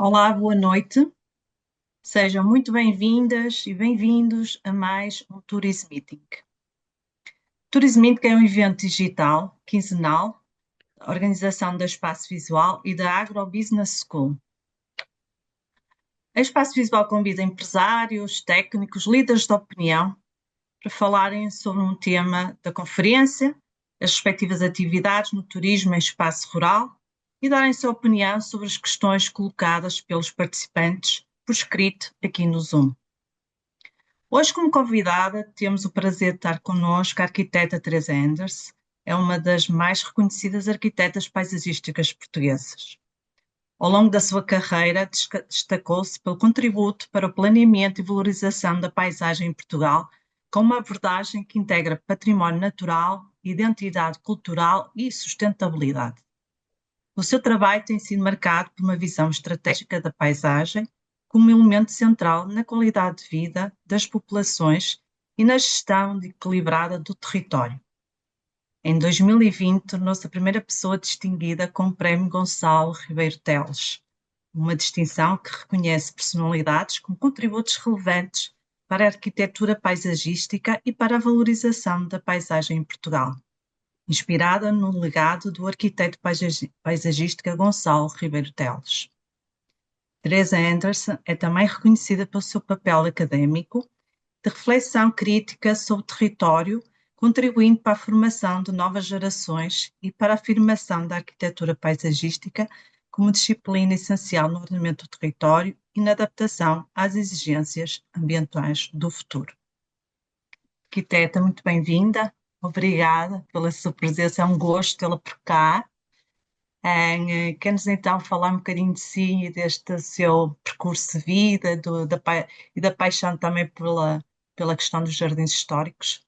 Olá, boa noite. Sejam muito bem-vindas e bem-vindos a mais um Tourism Meeting. Tourism Meeting é um evento digital, quinzenal, da organização da Espaço Visual e da Agrobusiness School. A Espaço Visual convida empresários, técnicos, líderes de opinião para falarem sobre um tema da conferência, as respectivas atividades no turismo em espaço rural e darem sua opinião sobre as questões colocadas pelos participantes por escrito aqui no Zoom. Hoje, como convidada, temos o prazer de estar connosco a arquiteta Teresa Enders. É uma das mais reconhecidas arquitetas paisagísticas portuguesas. Ao longo da sua carreira, destacou-se pelo contributo para o planeamento e valorização da paisagem em Portugal, com uma abordagem que integra património natural, identidade cultural e sustentabilidade. O seu trabalho tem sido marcado por uma visão estratégica da paisagem como elemento central na qualidade de vida das populações e na gestão equilibrada do território. Em 2020, tornou-se a primeira pessoa distinguida com o Prémio Gonçalo Ribeiro Teles, uma distinção que reconhece personalidades com contributos relevantes para a arquitetura paisagística e para a valorização da paisagem em Portugal, inspirada no legado do arquiteto paisagista Gonçalo Ribeiro Teles. Teresa Anderson é também reconhecida pelo seu papel académico de reflexão crítica sobre o território, contribuindo para a formação de novas gerações e para a afirmação da arquitetura paisagística como disciplina essencial no ordenamento do território e na adaptação às exigências ambientais do futuro. Arquiteta, muito bem-vinda. Obrigada pela sua presença, é um gosto tê-la por cá. Quer-nos então falar um bocadinho de si e deste seu percurso de vida e da paixão também pela questão dos jardins históricos?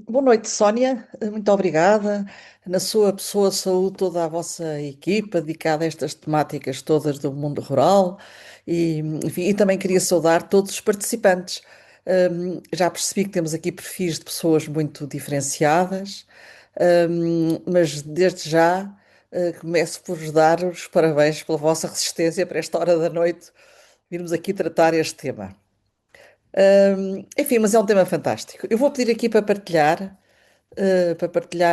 Boa noite, Sónia. Muito obrigada. Na sua pessoa, saúde toda a vossa equipa dedicada a estas temáticas todas do mundo rural e, enfim, e também queria saudar todos os participantes. Já percebi que temos aqui perfis de pessoas muito diferenciadas, mas desde já, começo por vos dar os parabéns pela vossa resistência para esta hora da noite virmos aqui tratar este tema. Enfim, mas é um tema fantástico. Eu vou pedir aqui para partilhar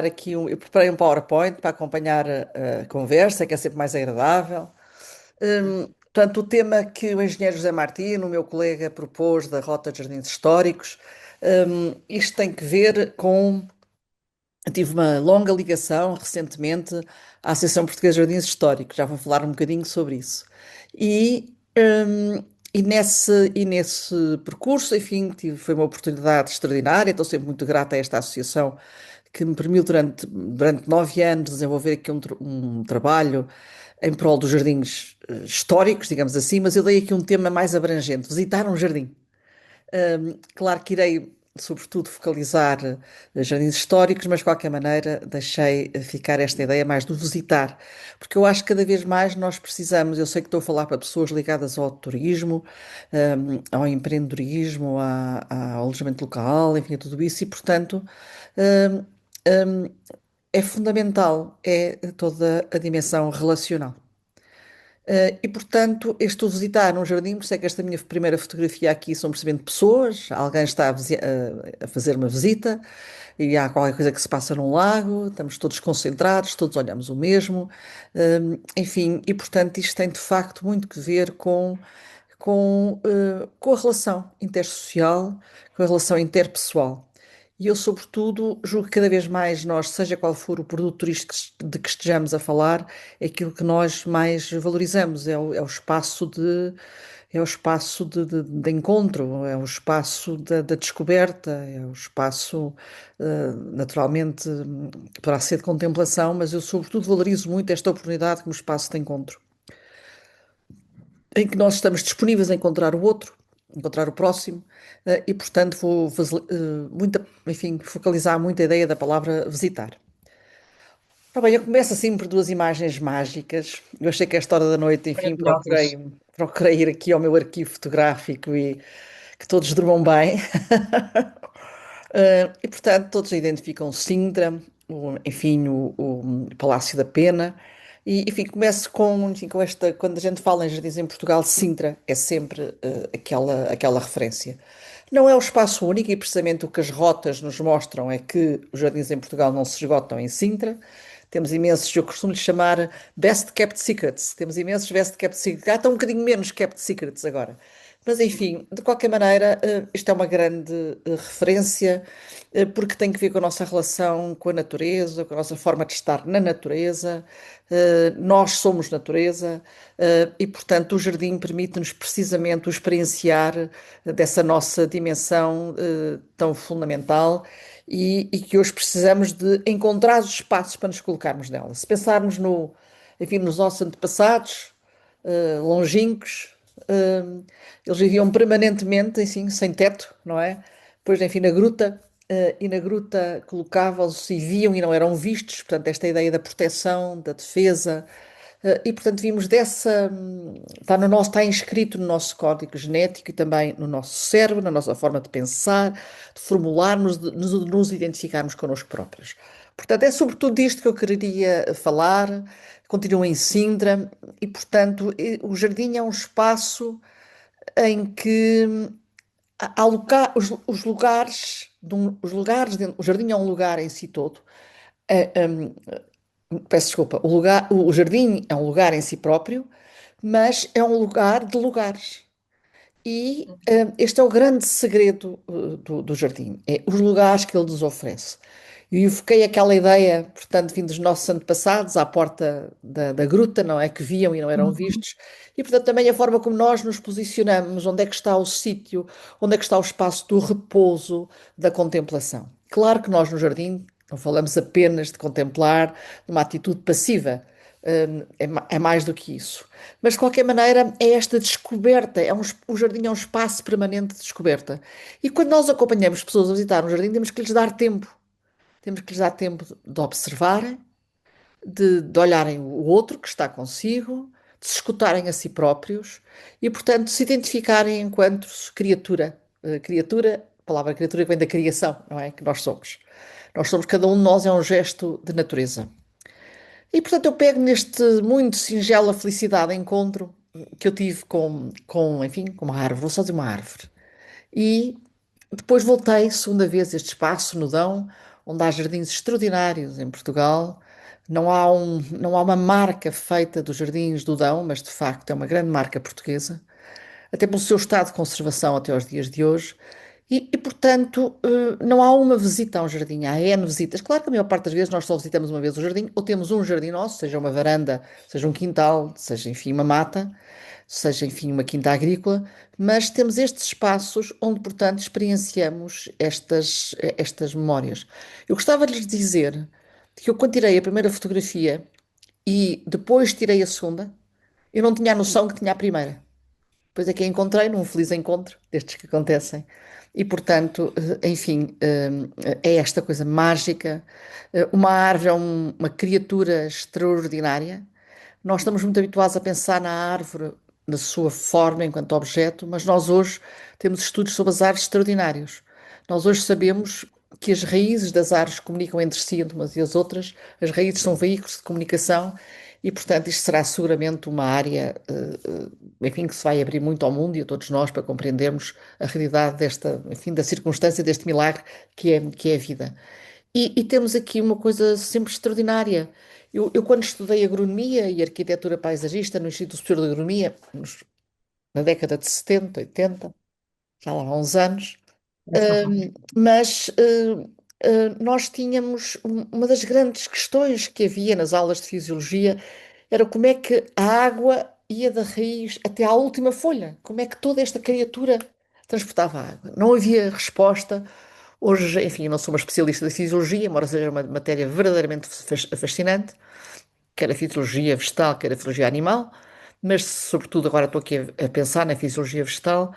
aqui eu preparei um PowerPoint para acompanhar a conversa, que é sempre mais agradável. Portanto, o tema que o engenheiro José Martino, o meu colega, propôs da Rota de Jardins Históricos, isto tem que ver com. Tive uma longa ligação recentemente à Associação Portuguesa de Jardins Históricos, já vou falar um bocadinho sobre isso. E, hum, e nesse percurso, enfim, foi uma oportunidade extraordinária, estou sempre muito grata a esta associação que me permitiu durante 9 anos desenvolver aqui um trabalho em prol dos jardins históricos, digamos assim, mas eu dei aqui um tema mais abrangente, visitar um jardim. Claro que irei, sobretudo, focalizar jardins históricos, mas de qualquer maneira deixei ficar esta ideia mais do visitar, porque eu acho que cada vez mais nós precisamos, eu sei que estou a falar para pessoas ligadas ao turismo, ao empreendedorismo, ao alojamento local, enfim, a tudo isso, e portanto, hum, hum, é fundamental, é toda a dimensão relacional. E portanto, eu estou a visitar um jardim, por isso é que esta minha primeira fotografia aqui são precisamente pessoas, alguém está a fazer uma visita e há qualquer coisa que se passa num lago, estamos todos concentrados, todos olhamos o mesmo, enfim, e portanto isto tem de facto muito que ver com a relação intersocial, com a relação interpessoal. E eu, sobretudo, julgo que cada vez mais nós, seja qual for o produto turístico de que estejamos a falar, é aquilo que nós mais valorizamos, é o espaço de encontro, é o espaço da descoberta, é o espaço, naturalmente, poderá ser de contemplação, mas eu, sobretudo, valorizo muito esta oportunidade como espaço de encontro em que nós estamos disponíveis a encontrar o outro, encontrar o próximo, e portanto vou enfim, focalizar muito a ideia da palavra visitar. Bem, eu começo assim por duas imagens mágicas. Eu achei que a esta hora da noite, enfim, Maravilhosas. procurei ir aqui ao meu arquivo fotográfico e que todos durmam bem. E portanto, todos identificam Sintra, enfim, o Palácio da Pena. E, enfim, começo com, enfim, com esta, quando a gente fala em jardins em Portugal, Sintra é sempre aquela referência. Não é o espaço único e precisamente o que as rotas nos mostram é que os jardins em Portugal não se esgotam em Sintra. Temos imensos, eu costumo lhe chamar best kept secrets. Temos imensos best kept secrets. Há estão um bocadinho menos kept secrets agora. Mas enfim, de qualquer maneira, isto é uma grande referência, porque tem que ver com a nossa relação com a natureza, com a nossa forma de estar na natureza. Nós somos natureza, e, portanto, o jardim permite-nos precisamente o experienciar dessa nossa dimensão tão fundamental e que hoje precisamos de encontrar os espaços para nos colocarmos nela. Se pensarmos no, enfim, nos nossos antepassados, longínquos, eh, eles viviam permanentemente, assim, sem teto, não é? Depois, enfim, na gruta, e na gruta colocavam-se e viam e não eram vistos, portanto, esta ideia da proteção, da defesa, e portanto vimos dessa, está no nosso, está inscrito no nosso código genético e também no nosso cérebro, na nossa forma de pensar, de formularmos, de nos identificarmos connosco próprios. Portanto, é sobretudo disto que eu queria falar. Continuo em Sintra e, portanto, o jardim é um espaço em que há os lugares, os lugares o jardim é um lugar em si todo. É, peço desculpa, o jardim é um lugar em si próprio, mas é um lugar de lugares. E este é o grande segredo do jardim, é os lugares que ele nos oferece. E eu evoquei aquela ideia, portanto, vindo dos nossos antepassados, à porta da gruta, não é? Que viam e não eram Uhum. vistos. E, portanto, também a forma como nós nos posicionamos, onde é que está o sítio, onde é que está o espaço do repouso, da contemplação. Claro que nós no jardim não falamos apenas de contemplar numa atitude passiva, é mais do que isso. Mas, de qualquer maneira, é esta descoberta, o jardim é um espaço permanente de descoberta. E quando nós acompanhamos pessoas a visitar um jardim, temos que lhes dar tempo. Temos que lhes dar tempo de observarem, de olharem o outro que está consigo, de se escutarem a si próprios e, portanto, se identificarem enquanto criatura. Criatura, a palavra criatura que vem da criação, não é? Que nós somos. Nós somos, cada um de nós é um gesto de natureza. E, portanto, eu pego neste muito singela felicidade encontro que eu tive enfim, com uma árvore, vou só dizer uma árvore. E depois voltei, segunda vez, a este espaço no Dão, onde há jardins extraordinários em Portugal. Não há uma marca feita dos jardins do Dão, mas de facto é uma grande marca portuguesa, até pelo seu estado de conservação até aos dias de hoje. Portanto, não há uma visita a um jardim, há N visitas. Claro que a maior parte das vezes nós só visitamos uma vez o jardim, ou temos um jardim nosso, seja uma varanda, seja um quintal, seja, enfim, uma mata, seja, enfim, uma quinta agrícola, mas temos estes espaços onde, portanto, experienciamos estas memórias. Eu gostava de lhes dizer que eu, quando tirei a primeira fotografia e depois tirei a segunda, eu não tinha a noção que tinha a primeira. Depois é que a encontrei num feliz encontro destes que acontecem. E, portanto, enfim, é esta coisa mágica. Uma árvore é uma criatura extraordinária. Nós estamos muito habituados a pensar na árvore, na sua forma enquanto objeto, mas nós hoje temos estudos sobre as árvores extraordinários. Nós hoje sabemos que as raízes das árvores comunicam entre si, entre umas e as outras. As raízes são veículos de comunicação e, portanto, isto será seguramente uma área, enfim, que se vai abrir muito ao mundo e a todos nós para compreendermos a realidade desta, enfim, da circunstância, deste milagre que é a vida. E temos aqui uma coisa sempre extraordinária. Eu, quando estudei agronomia e arquitetura paisagista no Instituto Superior de Agronomia, na década de 70, 80, já lá há uns anos, mas nós tínhamos uma das grandes questões que havia nas aulas de fisiologia era como é que a água ia da raiz até à última folha, como é que toda esta criatura transportava a água. Não havia resposta. Hoje, enfim, eu não sou uma especialista de fisiologia, embora seja uma matéria verdadeiramente fascinante, quer a fisiologia vegetal, quer a fisiologia animal, mas sobretudo agora estou aqui a pensar na fisiologia vegetal,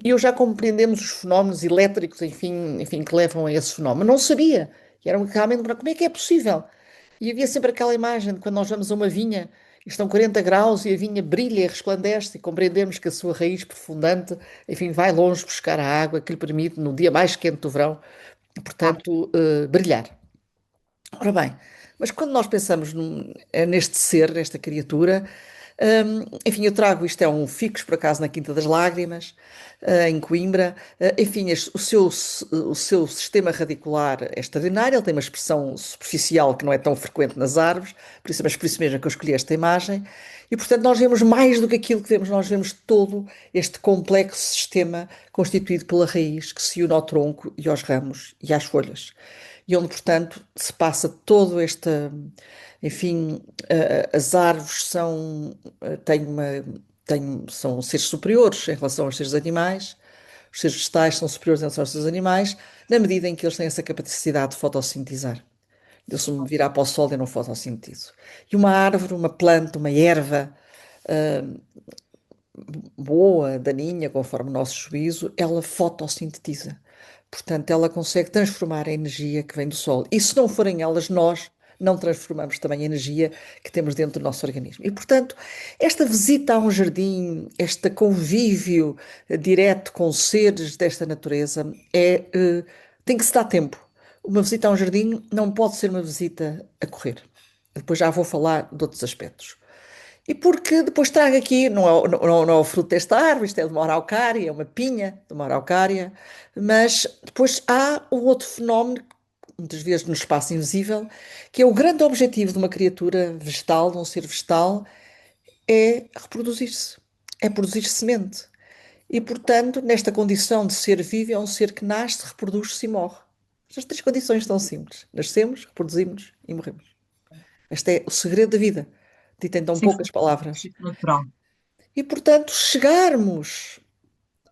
e eu já compreendemos os fenómenos elétricos, enfim, que levam a esse fenómeno. Não sabia, e era realmente, como é que é possível? E havia sempre aquela imagem de quando nós vamos a uma vinha, e estão 40 graus e a vinha brilha e resplandece, e compreendemos que a sua raiz profundante, enfim, vai longe buscar a água que lhe permite, no dia mais quente do verão, Claro. portanto, brilhar. Ora bem, Mas quando nós pensamos neste ser, nesta criatura, enfim, eu trago isto, é um ficus, por acaso, na Quinta das Lágrimas, em Coimbra. Enfim, o seu sistema radicular é extraordinário, ele tem uma expressão superficial que não é tão frequente nas árvores, mas por isso mesmo é que eu escolhi esta imagem. E, portanto, nós vemos mais do que aquilo que vemos, nós vemos todo este complexo sistema constituído pela raiz que se une ao tronco e aos ramos e às folhas. E onde, portanto, se passa todo este, enfim, as árvores são seres superiores em relação aos seres animais, os seres vegetais são superiores em relação aos seres animais, na medida em que eles têm essa capacidade de fotossintetizar. Eu, se me virar para o sol, eu não fotossintetizo. E uma árvore, uma planta, uma erva boa, daninha, conforme o nosso juízo, ela fotossintetiza. Portanto, ela consegue transformar a energia que vem do sol. E se não forem elas, nós não transformamos também a energia que temos dentro do nosso organismo. E, portanto, esta visita a um jardim, este convívio direto com seres desta natureza, tem que se dar tempo. Uma visita a um jardim não pode ser uma visita a correr. Depois já vou falar de outros aspectos. E porque depois trago aqui, não é o fruto desta árvore, isto é de uma araucária, é uma pinha de uma araucária, mas depois há um outro fenómeno, muitas vezes no espaço invisível, que é o grande objetivo de uma criatura vegetal, de um ser vegetal, é reproduzir-se, é produzir semente. E, portanto, nesta condição de ser vivo, é um ser que nasce, reproduz-se e morre. Estas três condições tão simples. Nascemos, reproduzimos e morremos. Este é o segredo da vida, dito em tão Sim, poucas sim, palavras. ciclo natural. E, portanto, chegarmos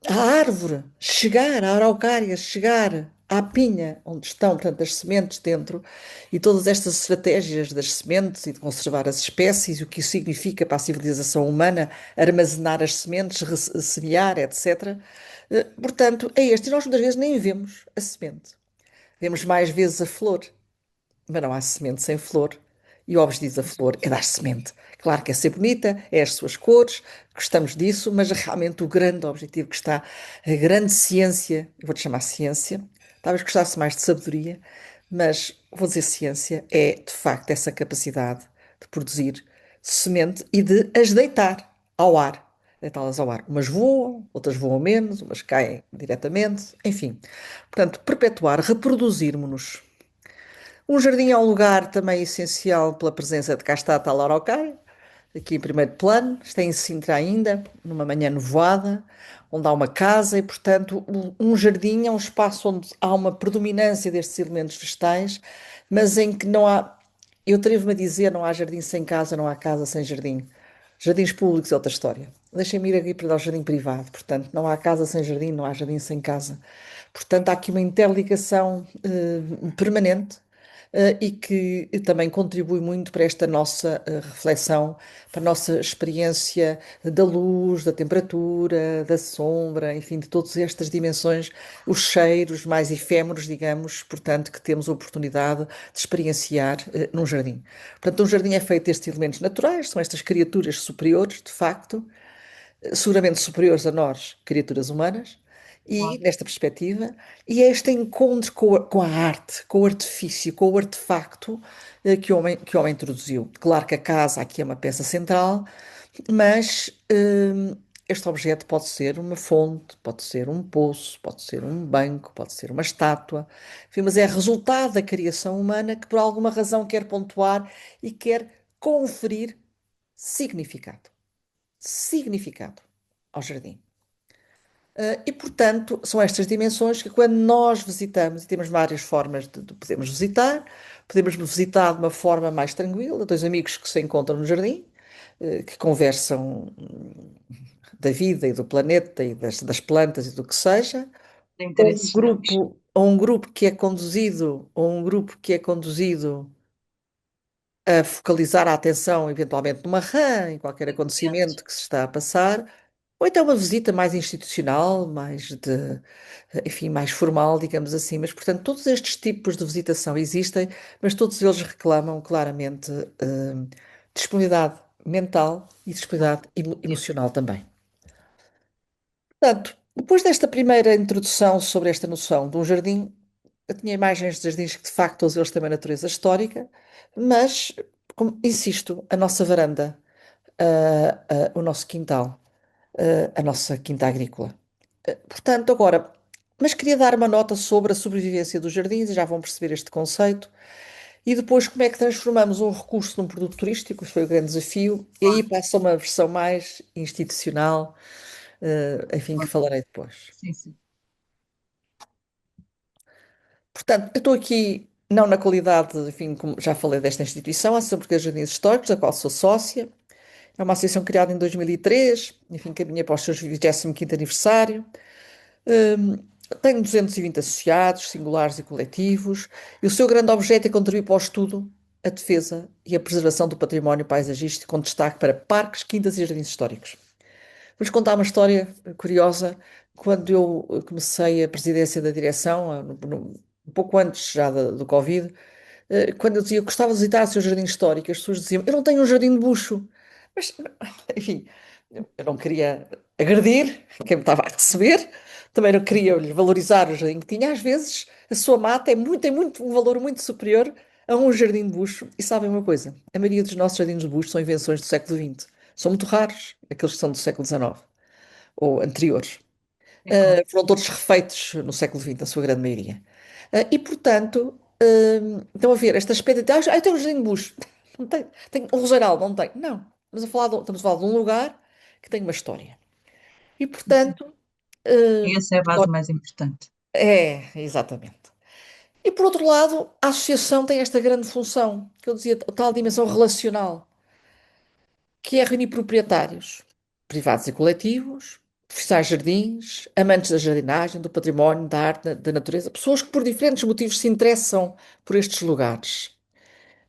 à árvore, chegar à araucária, chegar à pinha, onde estão, portanto, as sementes dentro, e todas estas estratégias das sementes e de conservar as espécies, o que isso significa para a civilização humana, armazenar as sementes, semear, etc. Portanto, é este. E nós muitas vezes nem vemos a semente. Vemos mais vezes a flor. Mas não há semente sem flor. E o objetivo da flor é dar semente. Claro que é ser bonita, é as suas cores, gostamos disso, mas realmente o grande objetivo que está, a grande ciência, eu vou-te chamar ciência, talvez gostasse mais de sabedoria, mas vou dizer ciência, é de facto essa capacidade de produzir semente e de as deitar ao ar. Deitá-las ao ar. Umas voam, outras voam menos, umas caem diretamente, enfim. Portanto, perpetuar, reproduzirmos-nos. Um jardim é um lugar também essencial pela presença de cá está a tal araucária, aqui em primeiro plano, está em Sintra ainda, numa manhã nevoada, onde há uma casa e, portanto, um jardim é um espaço onde há uma predominância destes elementos vegetais, mas em que não há, eu atrevo-me a dizer, não há jardim sem casa, não há casa sem jardim. Jardins públicos é outra história. Deixem-me ir aqui para o jardim privado, portanto, não há casa sem jardim, não há jardim sem casa. Portanto, há aqui uma interligação permanente e que também contribui muito para esta nossa reflexão, para a nossa experiência da luz, da temperatura, da sombra, enfim, de todas estas dimensões, os cheiros mais efêmeros, digamos, portanto, que temos a oportunidade de experienciar num jardim. Portanto, um jardim é feito destes elementos naturais, são estas criaturas superiores, de facto, seguramente superiores a nós, criaturas humanas, e Claro. nesta perspectiva, e é este encontro com a arte, com o artifício, com o artefacto que o homem introduziu. Claro que a casa aqui é uma peça central, mas este objeto pode ser uma fonte, pode ser um poço, pode ser um banco, pode ser uma estátua, enfim, mas é resultado da criação humana que por alguma razão quer pontuar e quer conferir significado. Significado ao jardim. E, portanto, são estas dimensões que, quando nós visitamos, e temos várias formas de podermos visitar, podemos visitar de uma forma mais tranquila, dois amigos que se encontram no jardim, que conversam da vida e do planeta e das plantas e do que seja, De interesses gerais. ou um grupo que é conduzido, ou um grupo que é conduzido a focalizar a atenção, eventualmente, numa rã, em qualquer Exatamente. acontecimento que se está a passar, ou então uma visita mais institucional, enfim, mais formal, digamos assim. Mas, portanto, todos estes tipos de visitação existem, mas todos eles reclamam claramente disponibilidade mental e disponibilidade emocional também. Portanto, depois desta primeira introdução sobre esta noção de um jardim, eu tinha imagens de jardins que de facto todos eles têm uma natureza histórica, mas, insisto, a nossa varanda, o nosso quintal, a nossa quinta agrícola. Portanto, agora, mas queria dar uma nota sobre a sobrevivência dos jardins, e já vão perceber este conceito, e depois como é que transformamos um recurso num produto turístico, isso foi o grande desafio, e aí Claro, passa uma versão mais institucional, enfim, que claro. falarei depois. Sim, sim. Portanto, eu estou aqui não na qualidade, enfim, como já falei desta instituição, a Associação Portuguesa de Jardins Históricos, da qual sou sócia. É uma associação criada em 2003, enfim, caminha para o seu 25º aniversário. Hum, Tem 220 associados, singulares e coletivos, e o seu grande objeto é contribuir para o estudo, a defesa e a preservação do património paisagístico, com destaque para parques, quintas e jardins históricos. Vou-vos contar uma história curiosa. Quando eu comecei a presidência da direção, um pouco antes já do Covid, quando eu dizia que gostava de visitar o seu jardim histórico, as pessoas diziam: Eu não tenho um jardim de bucho. Mas, enfim, eu não queria agredir quem me estava a receber, também não queria lhe valorizar o jardim que tinha. Às vezes, a sua mata tem muito, um valor muito superior a um jardim de bucho. E sabem uma coisa: a maioria dos nossos jardins de bucho são invenções do século XX. São muito raros aqueles que são do século XIX ou anteriores. É claro. Foram todos refeitos no século XX, a sua grande maioria. E, portanto, estão a ver esta expectativa. Eu tenho um jardim de bucho. Não tem, tenho um roseiral, não tem. Não. Estamos a falar de um lugar que tem uma história. E, Sim, sim. portanto, E essa é a base mais importante. exatamente. E, por outro lado, a associação tem esta grande função, que eu dizia, a tal dimensão relacional, que é reunir proprietários, privados e coletivos, profissionais de jardins, amantes da jardinagem, do património, da arte, da natureza, pessoas que por diferentes motivos se interessam por estes lugares.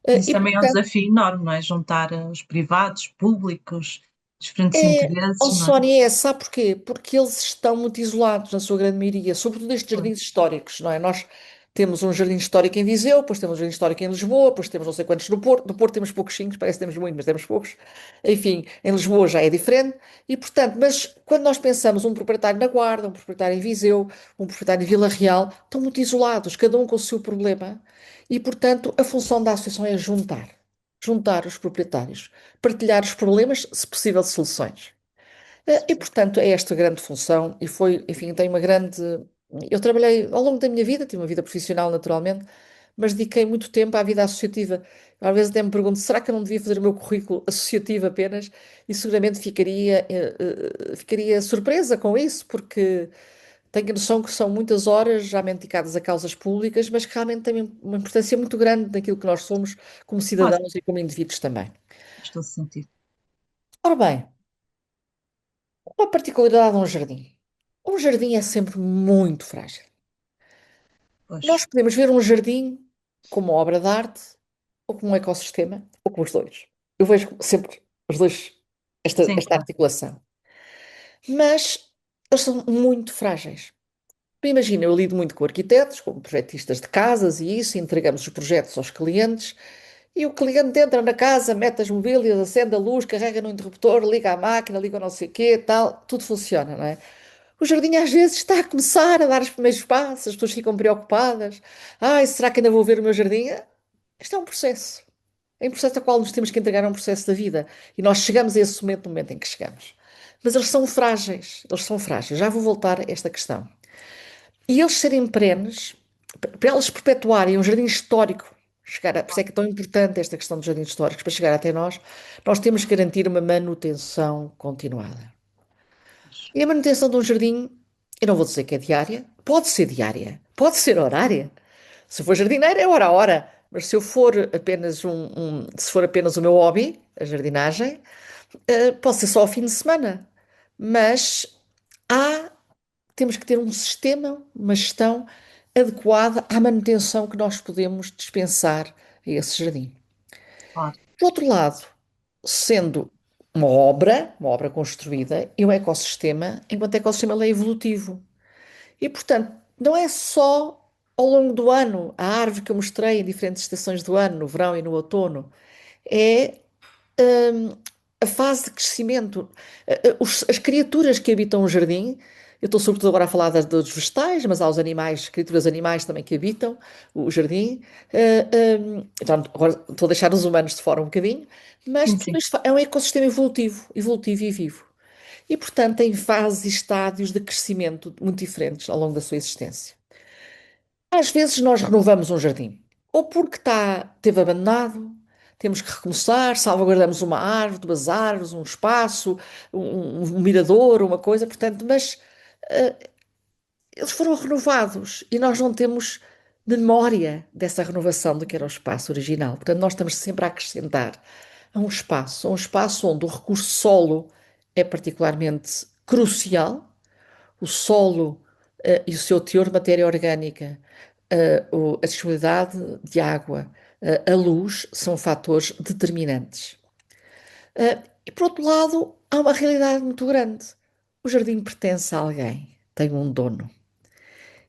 Isso E, também é um portanto, desafio enorme, não é? Juntar os privados, públicos, diferentes oh interesses, não é? Sónia, sabe porquê? Porque eles estão muito isolados, na sua grande maioria, sobretudo estes Pois, jardins históricos, não é? Nós temos um jardim histórico em Viseu, depois temos um jardim histórico em Lisboa, depois temos não sei quantos no Porto. No Porto temos pouquinhos, parece que temos muito, mas temos poucos. Enfim, em Lisboa já é diferente. E, portanto, mas quando nós pensamos um proprietário na Guarda, um proprietário em Viseu, um proprietário em Vila Real, estão muito isolados, cada um com o seu problema. E, portanto, a função da associação é juntar. Juntar os proprietários, partilhar os problemas, se possível, soluções. E, portanto, é esta grande função e foi, enfim, tem uma grande. Eu trabalhei ao longo da minha vida, tive uma vida profissional naturalmente, mas dediquei muito tempo à vida associativa. Às vezes até me pergunto, será que eu não devia fazer o meu currículo associativo apenas? E seguramente ficaria surpresa com isso, porque tenho a noção que são muitas horas já dedicadas a causas públicas, mas que realmente têm uma importância muito grande naquilo que nós somos como claro, cidadãos e como indivíduos também. faz todo sentido. Ora bem, uma particularidade de um jardim. Um jardim é sempre muito frágil. Pois, Nós podemos ver um jardim como uma obra de arte, ou como um ecossistema, ou como os dois. Eu vejo sempre os dois, sim, esta claro. articulação. Mas eles são muito frágeis. Imagina, eu lido muito com arquitetos, com projetistas de casas e isso, e entregamos os projetos aos clientes, e o cliente entra na casa, mete as mobílias, acende a luz, carrega no interruptor, liga a máquina, liga o não sei o quê, tal, tudo funciona, não é? O jardim às vezes está a começar a dar os primeiros passos, as pessoas ficam preocupadas. Ai, será que ainda vou ver o meu jardim? Isto é um processo. É um processo ao qual nos temos que entregar a um processo da vida. E nós chegamos a esse momento no momento em que chegamos. Mas eles são frágeis. Eles são frágeis. Já vou voltar a esta questão. E eles serem perenes, para eles perpetuarem um jardim histórico, por isso é que é tão importante esta questão dos jardins históricos, para chegar até nós temos que garantir uma manutenção continuada. Pois. E a manutenção de um jardim, eu não vou dizer que é diária, pode ser diária, pode ser horária. Se for jardineira, é hora a hora. Mas se eu for apenas se for apenas o meu hobby, a jardinagem, pode ser só ao fim de semana. Mas há, temos que ter um sistema, uma gestão adequada à manutenção que nós podemos dispensar a esse jardim. Claro. Por outro lado, sendo uma obra construída, e um ecossistema, enquanto ecossistema ele é evolutivo. E, portanto, não é só ao longo do ano, a árvore que eu mostrei em diferentes estações do ano, no verão e no outono, é hum, a fase de crescimento. As criaturas que habitam o jardim Eu estou sobretudo agora a falar dos vegetais, mas há os animais, criaturas animais também que habitam o jardim. Então, agora estou a deixar os humanos de fora um bocadinho, mas Sim, tudo sim. isto é um ecossistema evolutivo e vivo. E, portanto, tem fases e estádios de crescimento muito diferentes ao longo da sua existência. Às vezes nós renovamos um jardim, ou porque esteve abandonado, temos que recomeçar, salvaguardamos uma árvore, duas árvores, um espaço, um mirador, uma coisa, portanto, mas eles foram renovados e nós não temos memória dessa renovação do que era o espaço original. Portanto, nós estamos sempre a acrescentar a um espaço onde o recurso solo é particularmente crucial, o solo e o seu teor de matéria orgânica, a disponibilidade de água, a luz, são fatores determinantes. E por outro lado, há uma realidade muito grande. O jardim pertence a alguém, tem um dono.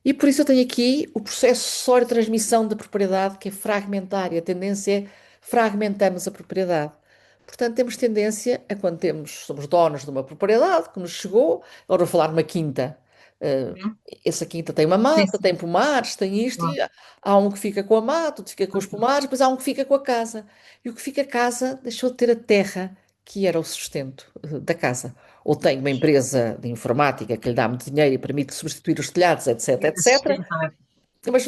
E por isso eu tenho aqui o processo sucessório de transmissão da propriedade, que é fragmentário. A tendência é fragmentarmos a propriedade. Portanto, temos tendência a quando somos donos de uma propriedade que nos chegou, agora vou falar numa quinta. eh, Uhum. Essa quinta tem uma Sim, mata, tem sim. pomares, tem isto, Claro. e há um que fica com a mata, outro fica com os pomares, depois há um que fica com a casa. E o que fica a casa deixou de ter a terra que era o sustento da casa. Ou tem uma empresa de informática que lhe dá muito dinheiro e permite substituir os telhados, etc, É etc. sustentável. Mas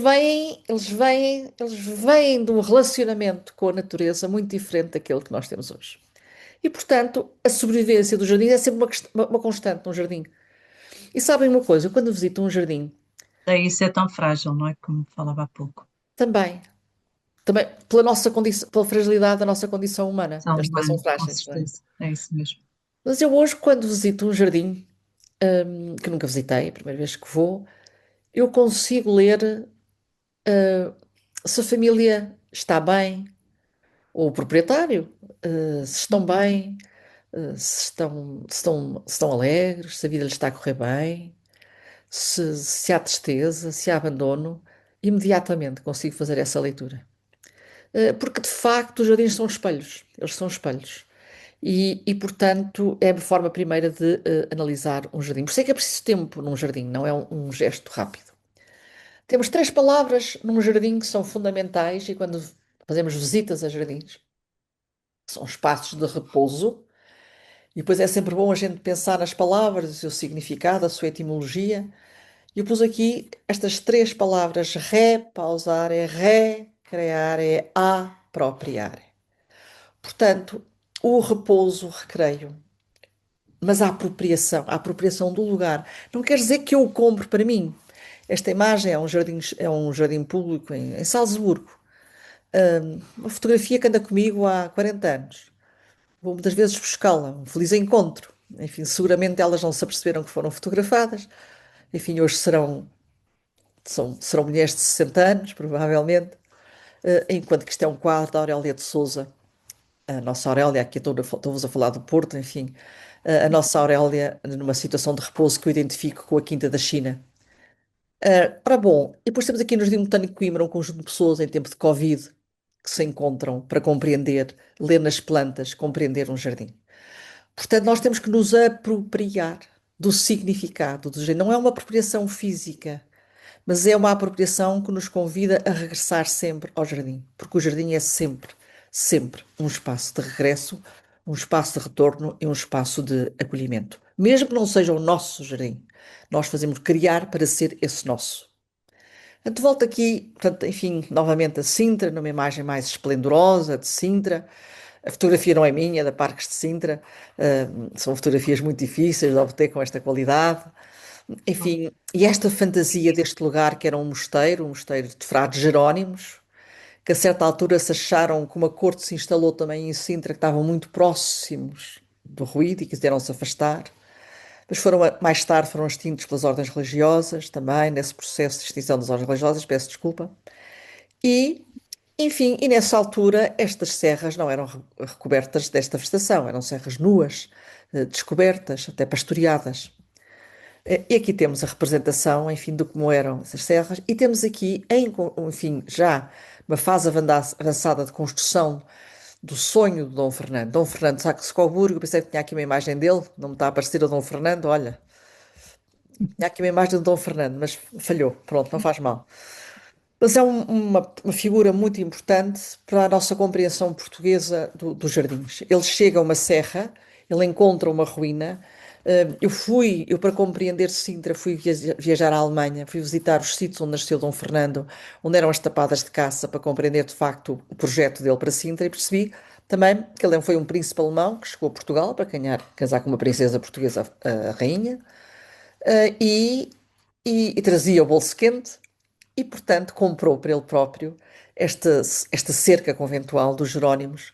eles vêm de um relacionamento com a natureza muito diferente daquele que nós temos hoje. E, portanto, a sobrevivência do jardim é sempre uma constante num jardim. E sabem uma coisa, eu quando visito um jardim, Daí ser tão frágil, não é? Como falava há pouco. também, também pela nossa condição, pela fragilidade da nossa condição humana, São eles também são humanos, com frágeis, não é? certeza. É isso mesmo. Mas eu hoje, quando visito um jardim, que nunca visitei, a primeira vez que vou, eu consigo ler, se a família está bem, ou o proprietário, se estão bem, se estão alegres, se a vida lhes está a correr bem, se há tristeza, se há abandono, imediatamente consigo fazer essa leitura. Porque de facto os jardins são espelhos, eles são espelhos. Portanto, é a forma primeira de analisar um jardim. Por isso é que é preciso tempo num jardim, não é um gesto rápido. Temos três palavras num jardim que são fundamentais e quando fazemos visitas a jardins, são espaços de repouso. E depois é sempre bom a gente pensar nas palavras, o seu significado, a sua etimologia. E eu pus aqui estas três palavras: repausar é recrear, é apropriar. Portanto, o repouso, o recreio, mas a apropriação do lugar. Não quer dizer que eu o compre para mim. Esta imagem é um jardim público em Salzburgo. Uma fotografia que anda comigo há 40 anos. Vou muitas vezes buscá-la, um feliz encontro. Enfim, seguramente elas não se aperceberam que foram fotografadas. Enfim, hoje serão mulheres de 60 anos, provavelmente, enquanto que isto é um quadro da Aurélia de Sousa. A nossa Aurélia, aqui estou-vos a falar do Porto, enfim, a nossa Aurélia numa situação de repouso que eu identifico com a Quinta da China. Ora bom, e depois temos aqui no Jardim Botânico de Coimbra um conjunto de pessoas em tempo de Covid que se encontram para compreender, ler nas plantas, compreender um jardim. Portanto, nós temos que nos apropriar do significado do jardim. Não é uma apropriação física, mas é uma apropriação que nos convida a regressar sempre ao jardim, porque o jardim é sempre, sempre um espaço de regresso, um espaço de retorno e um espaço de acolhimento. Mesmo que não seja o nosso jardim, nós fazemos criar para ser esse nosso. Portanto, volto aqui, portanto, enfim, novamente a Sintra, numa imagem mais esplendorosa de Sintra. A fotografia não é minha, é da Parques de Sintra. São fotografias muito difíceis de obter com esta qualidade. Enfim, e esta fantasia deste lugar que era um mosteiro de frades jerónimos, que a certa altura se acharam que uma corte se instalou também em Sintra, que estavam muito próximos do ruído e quiseram se afastar. Mas mais tarde foram extintos pelas ordens religiosas, também nesse processo de extinção das ordens religiosas, peço desculpa. E, enfim, e nessa altura estas serras não eram recobertas desta vegetação, eram serras nuas, descobertas, até pastoreadas. E aqui temos a representação, enfim, de como eram essas serras, e temos aqui, enfim, já uma fase avançada de construção do sonho de Dom Fernando. Dom Fernando de Saxe-Coburgo, pensei que tinha aqui uma imagem dele, não me está a aparecer o Dom Fernando, olha, Tinha aqui uma imagem do Dom Fernando, mas falhou. Pronto, não faz mal. Mas é uma figura muito importante para a nossa compreensão portuguesa dos jardins. Ele chega a uma serra, ele encontra uma ruína. Eu para compreender Sintra, fui viajar à Alemanha, fui visitar os sítios onde nasceu Dom Fernando, onde eram as tapadas de caça, para compreender de facto o projeto dele para Sintra e percebi também que ele foi um príncipe alemão que chegou a Portugal para casar com uma princesa portuguesa, a rainha, e, e trazia o bolso quente e, portanto, comprou para ele próprio esta cerca conventual dos Jerónimos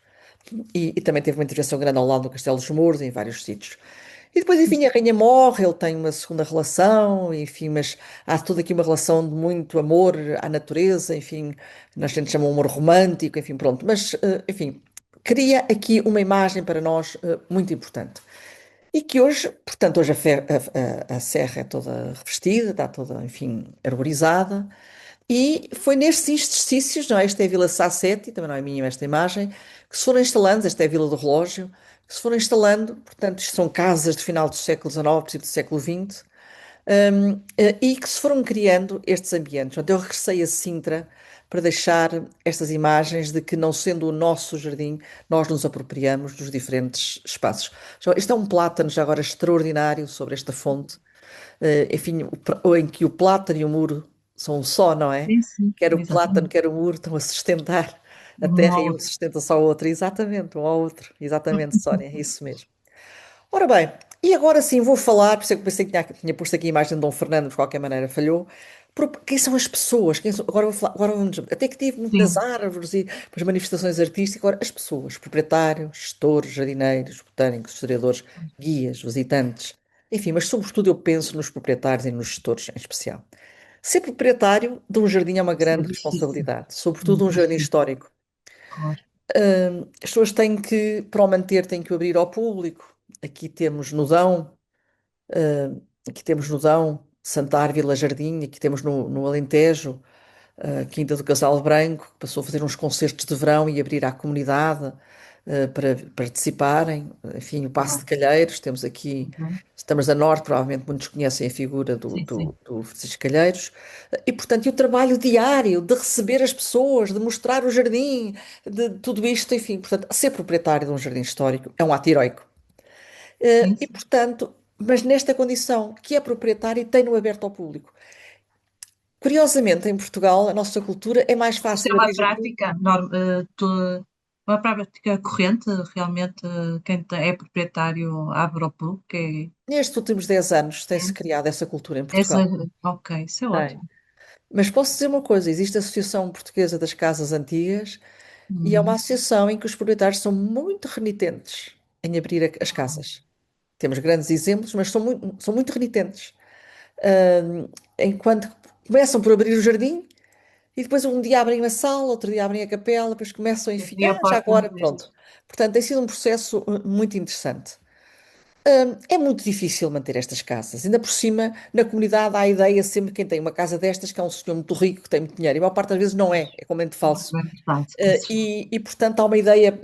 e também teve uma intervenção grande ao lado do Castelo dos Mouros, em vários sítios. E depois, enfim, a rainha morre, ele tem uma segunda relação, enfim, mas há toda aqui uma relação de muito amor à natureza, enfim, nós a gente chama um amor romântico, enfim, pronto. Mas, enfim, cria aqui uma imagem para nós muito importante. E que hoje, portanto, hoje a serra é toda revestida, está toda, enfim, arborizada. E foi nestes exercícios, não é? Esta é a Vila Sassetti, também não é minha esta imagem, que se foram instalando, esta é a Vila do Relógio, que se foram instalando, portanto, isto são casas de final do século XIX, princípio do século XX, e que se foram criando estes ambientes. Portanto, eu regressei a Sintra para deixar estas imagens de que, não sendo o nosso jardim, nós nos apropriamos dos diferentes espaços. Este é um plátano já agora extraordinário sobre esta fonte, enfim, em que o plátano e o muro são um só, não é? Sim, sim, Quer o plátano, exatamente. quer o muro estão a sustentar a Um terra ao e um outro. sustenta só o outro. Exatamente, um ao outro. Exatamente, Sónia, é isso mesmo. Ora bem, e agora sim vou falar, por isso é que pensei que tinha posto aqui a imagem de Dom Fernando, de qualquer maneira falhou. Quem são as pessoas? Agora vou falar, agora vamos, até que tive muito nas Sim, árvores e as manifestações artísticas, agora as pessoas, proprietários, gestores, jardineiros, botânicos, historiadores, guias, visitantes, enfim, mas sobretudo eu penso nos proprietários e nos gestores em especial. Ser proprietário de um jardim é uma isso é grande difícil. responsabilidade, sobretudo Muito um jardim difícil, histórico. claro. As pessoas têm que, para o manter, têm que o abrir ao público. Aqui temos Nudão, aqui temos Nudão, Santar, Vila Jardim, aqui temos no Alentejo, a Quinta do Casal Branco, que passou a fazer uns concertos de verão e abrir à comunidade para participarem. Enfim, o Paço de Claro. Calheiros, temos aqui, Uhum. estamos a norte, provavelmente muitos conhecem a figura do, Sim, do, sim, do Francisco Calheiros. E, portanto, e o trabalho diário de receber as pessoas, de mostrar o jardim, de tudo isto, enfim, portanto, ser proprietário de um jardim histórico é um ato heroico. sim, E, sim. portanto, mas nesta condição, que é proprietário e tem-no aberto ao público. Curiosamente, em Portugal, a nossa cultura é mais Isto é fácil uma abrir jardim. prática, uma prática corrente, realmente, é proprietário abre ao público, Nestes últimos 10 anos tem-se criado essa cultura em essa, Portugal. ok, isso é Tem. ótimo. Mas posso dizer uma coisa: existe a Associação Portuguesa das Casas Antigas e é uma Uhum. associação em que os proprietários são muito renitentes em abrir as casas. Temos grandes exemplos, mas são muito renitentes. Ahm, Enquanto começam por abrir o jardim e depois um dia abrem a sala, outro dia abrem a capela, depois começam, enfim, Abri a já porta agora, destes. pronto. Portanto, tem sido um processo muito interessante. É muito difícil manter estas casas. Ainda por cima, na comunidade há a ideia sempre que quem tem uma casa destas que é um senhor muito rico, que tem muito dinheiro. E a maior parte das vezes não é, é completamente falso. Não é verdade, com certeza. Portanto, há uma ideia.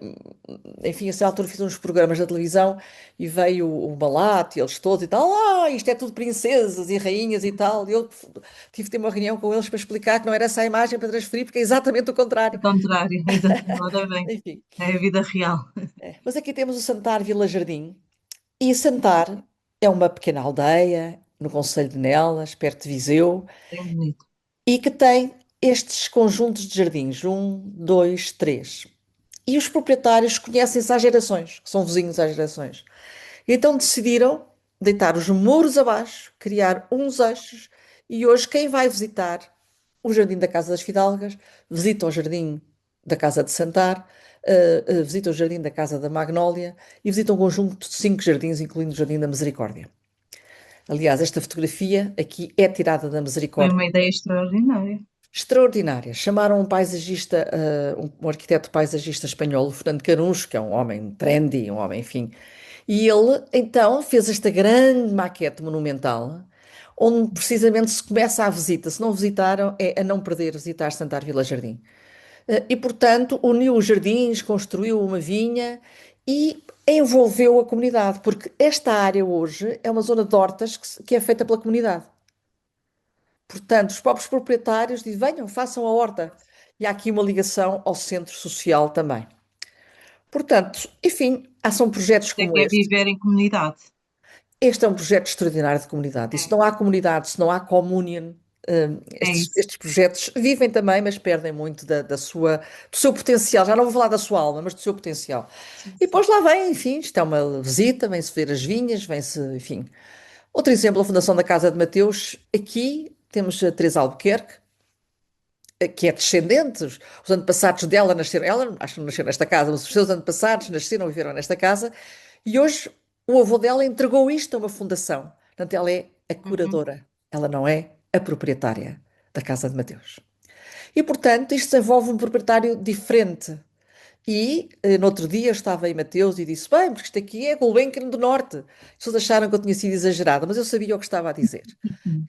Enfim, a certa altura fiz uns programas na televisão e veio o Malato e eles todos e tal. Isto é tudo princesas e rainhas e tal. E eu tive de ter uma reunião com eles para explicar que não era essa a imagem para transferir, porque é exatamente o Ao contrário. contrário, exato, ora bem, Enfim, é a vida real. mas aqui temos o Santar Vila Jardim. E Santar é uma pequena aldeia no concelho de Nelas, perto de Viseu, É bonito. e que tem estes conjuntos de jardins, um, dois, três. E os proprietários conhecem-se há gerações, que são vizinhos há gerações. Então decidiram deitar os muros abaixo, criar uns eixos, e hoje quem vai visitar o Jardim da Casa das Fidalgas, visita o Jardim da Casa de Santar, visita o Jardim da Casa da Magnólia e visita um conjunto de 5 jardins, incluindo o Jardim da Misericórdia. Aliás, esta fotografia aqui é tirada da Foi Misericórdia. uma ideia extraordinária. Extraordinária. Chamaram um paisagista, um arquiteto paisagista espanhol, o Fernando Caruncho, que é um homem trendy, um homem, enfim. E ele, então, fez esta grande maquete monumental, onde precisamente se começa a visita. Se não visitaram, é a não perder visitar Santar Vila Jardim. E, portanto, uniu os jardins, construiu uma vinha e envolveu a comunidade, porque esta área hoje é uma zona de hortas que é feita pela comunidade. Portanto, os próprios proprietários dizem, venham, façam a horta. E há aqui uma ligação ao centro social também. Portanto, enfim, são projetos É como que é este. viver em comunidade. Este é um projeto extraordinário de comunidade. E se É, não há comunidade, se não há communion, é estes, isso. estes projetos vivem também, mas perdem muito do seu potencial. Já não vou falar da sua alma, mas do seu potencial. Sim, E sim. depois lá vem, enfim, isto é uma visita, vem-se ver as vinhas, vem-se, enfim. Outro exemplo, a Fundação da Casa de Mateus. Aqui temos a Teresa Albuquerque, que é descendente, os antepassados dela nasceram, ela acho que não nasceu nesta casa, mas os seus antepassados nasceram e viveram nesta casa, e hoje o avô dela entregou isto a uma fundação. Portanto, ela é a Uhum. curadora, ela não é a proprietária da Casa de Mateus. E, portanto, isto desenvolve um proprietário diferente. E no outro dia eu estava em Mateus e disse: Bem, porque isto aqui é Gulbenkian do Norte. As pessoas acharam que eu tinha sido exagerada, mas eu sabia o que estava a dizer. Uhum.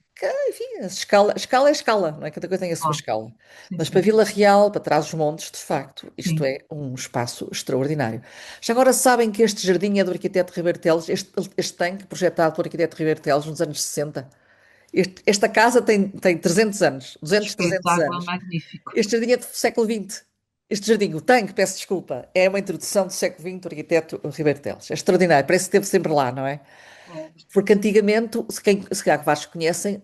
Enfim, a escala é escala, não é? Cada coisa tem a sua Claro. escala. Sim, Mas para sim. Vila Real, para Trás-os-Montes, de facto, isto Sim. é um espaço extraordinário. Já agora sabem que este jardim é do arquiteto Ribeiro Teles, este tanque projetado pelo arquiteto Ribeiro Teles nos anos 60. Esta casa tem 300 anos, 200, 300 Espetáculo anos. magnífico. Este jardim é do século XX. Este jardim, o tanque, peço desculpa, é uma introdução do século XX do arquiteto Ribeiro Teles. É extraordinário, parece que esteve sempre lá, não é? É. Porque antigamente, se calhar que vocês conhecem,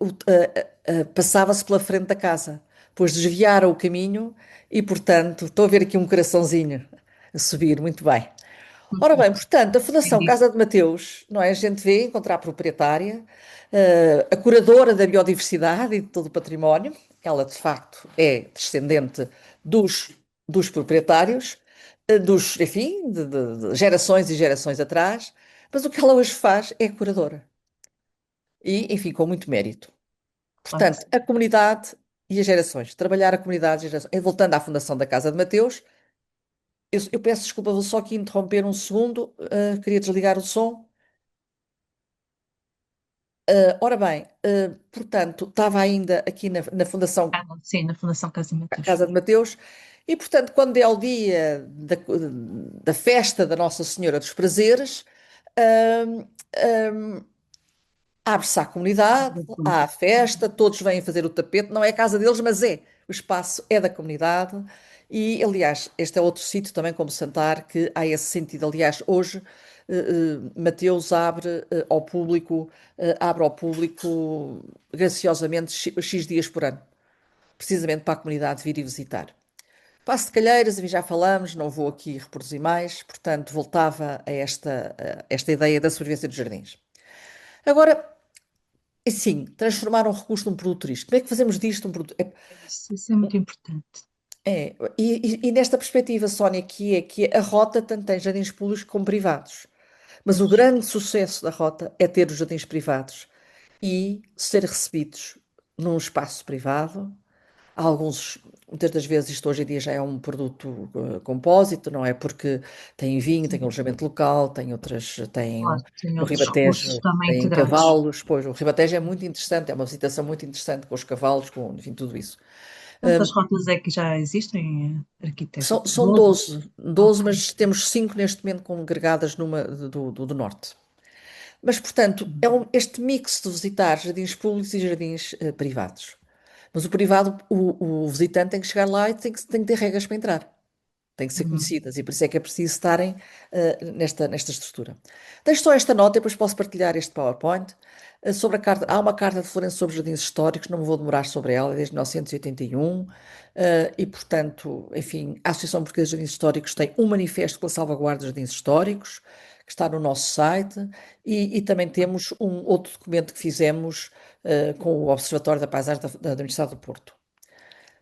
passava-se pela frente da casa. Depois desviaram o caminho e, portanto, estou a ver aqui um coraçãozinho a subir, muito bem. Ora Uhum. bem, portanto, a Quem Fundação disse? Casa de Mateus, não é? A gente vê encontrar a proprietária, a curadora da biodiversidade e de todo o património. Ela, de facto, é descendente dos, dos proprietários, enfim, de gerações e gerações atrás. Mas o que ela hoje faz é curadora. E, enfim, com muito mérito. Claro que Portanto, sim. a comunidade e as gerações. Trabalhar a comunidade e as gerações. Voltando à Fundação da Casa de Mateus, eu peço desculpa, vou só aqui interromper um segundo. Queria desligar o som. Ora bem, portanto, estava ainda aqui na Fundação Ah, não, sim, na Fundação Casa Mateus. Casa de Mateus, e, portanto, quando é o dia da festa da Nossa Senhora dos Prazeres, hum, hum, abre-se à comunidade, há a festa, todos vêm fazer o tapete, não é a casa deles, mas é. O espaço é da comunidade. E, aliás, este é outro sítio também como Santar, que há esse sentido. Aliás, hoje, Mateus abre ao público graciosamente X dias por ano, precisamente para a comunidade vir e visitar. Passo de Calheiras, enfim, já falamos, não vou aqui reproduzir mais, portanto, voltava a esta ideia da sobrevivência dos jardins. Agora, sim, transformar um recurso num produto turístico. Como é que fazemos disto um produto? Isso é muito importante. E nesta perspectiva, Sónia, que é que a rota tanto tem jardins públicos como privados. Mas o Pois. grande sucesso da rota é ter os jardins privados e ser recebidos num espaço privado. Alguns, muitas das vezes, isto hoje em dia já é um produto compósito, não é? Porque tem vinho, tem Sim, alojamento local, tem outras, claro, tem tem no outros recursos Ribatejo, também tem integrados. cavalos, pois o Ribatejo é muito interessante, é uma visitação muito interessante com os cavalos, com, enfim, tudo isso. Quantas rotas é que já existem, arquiteto? São 12? 12, Ok. mas temos 5 neste momento congregadas numa do norte. Mas, portanto, este mix de visitar jardins públicos e jardins privados. Mas o privado, o visitante tem que chegar lá e tem que ter regras para entrar. Têm que ser Uhum. conhecidas e por isso é que é preciso estarem nesta estrutura. Deixo só esta nota, depois posso partilhar este PowerPoint. Sobre a carta, há uma carta de Florença sobre jardins históricos, não me vou demorar sobre ela, é desde 1981, e, portanto, enfim, a Associação Portuguesa de Jardins Históricos tem um manifesto pela salvaguarda dos jardins históricos, que está no nosso site, e também temos um outro documento que fizemos com o Observatório da Paisagem da Universidade do Porto.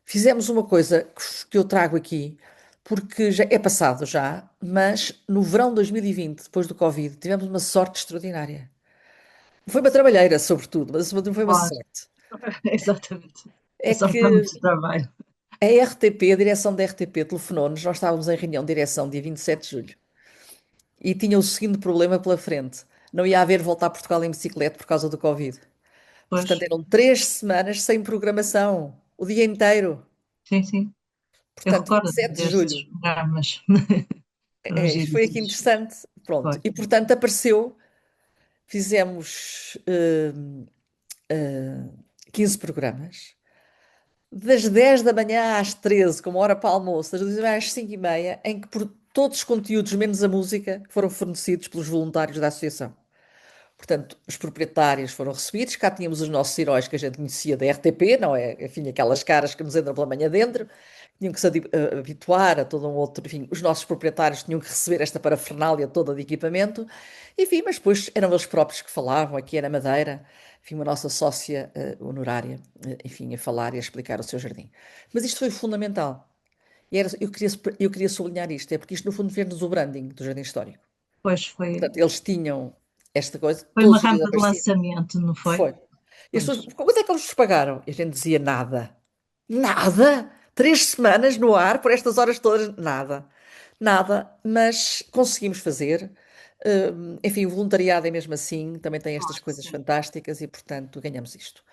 Fizemos uma coisa que eu trago aqui, porque já é passado já, mas no verão de 2020, depois do Covid, tivemos uma sorte extraordinária. Foi uma trabalheira, sobretudo, mas foi uma Claro, sorte. exatamente. É É só que para muito trabalho. a RTP, a direção da RTP, telefonou-nos, nós estávamos em reunião de direção dia 27 de julho, e tinha o seguinte problema pela frente: não ia haver volta a Portugal em bicicleta por causa do Covid. Pois, Portanto, eram 3 semanas sem programação, o dia inteiro. sim, sim. Eu Portanto, recordo 27 de desses julho. programas. Foram Isto foi giros aqui esses. interessante. Pronto. Foi. E portanto apareceu, fizemos 15 programas. Das 10 da manhã às 13, como hora para o almoço, das 12 da manhã às 5 e meia, em que todos os conteúdos, menos a música, foram fornecidos pelos voluntários da associação. Portanto, os proprietários foram recebidos, cá tínhamos os nossos heróis que a gente conhecia da RTP, não é? Enfim, aquelas caras que nos entram pela manhã dentro, tinham que se habituar a todo um outro, enfim, os nossos proprietários tinham que receber esta parafernália toda de equipamento, enfim, mas depois eram eles próprios que falavam aqui na Madeira, enfim, uma nossa sócia honorária, enfim, a falar e a explicar o seu jardim. Mas isto foi fundamental. Eu queria sublinhar isto, é porque isto no fundo fez-nos o branding do Jardim Histórico. Pois Portanto, eles tinham esta coisa, foi uma todos os dias rampa de apareciam. lançamento, não foi? Foi. E as pessoas, Pois. quanto é que eles vos pagaram? E a gente dizia nada. Nada? 3 semanas no ar, por estas horas todas? Nada. Nada, mas conseguimos fazer. Enfim, o voluntariado é mesmo assim, também tem estas Claro que coisas sim. fantásticas e, portanto, ganhamos isto.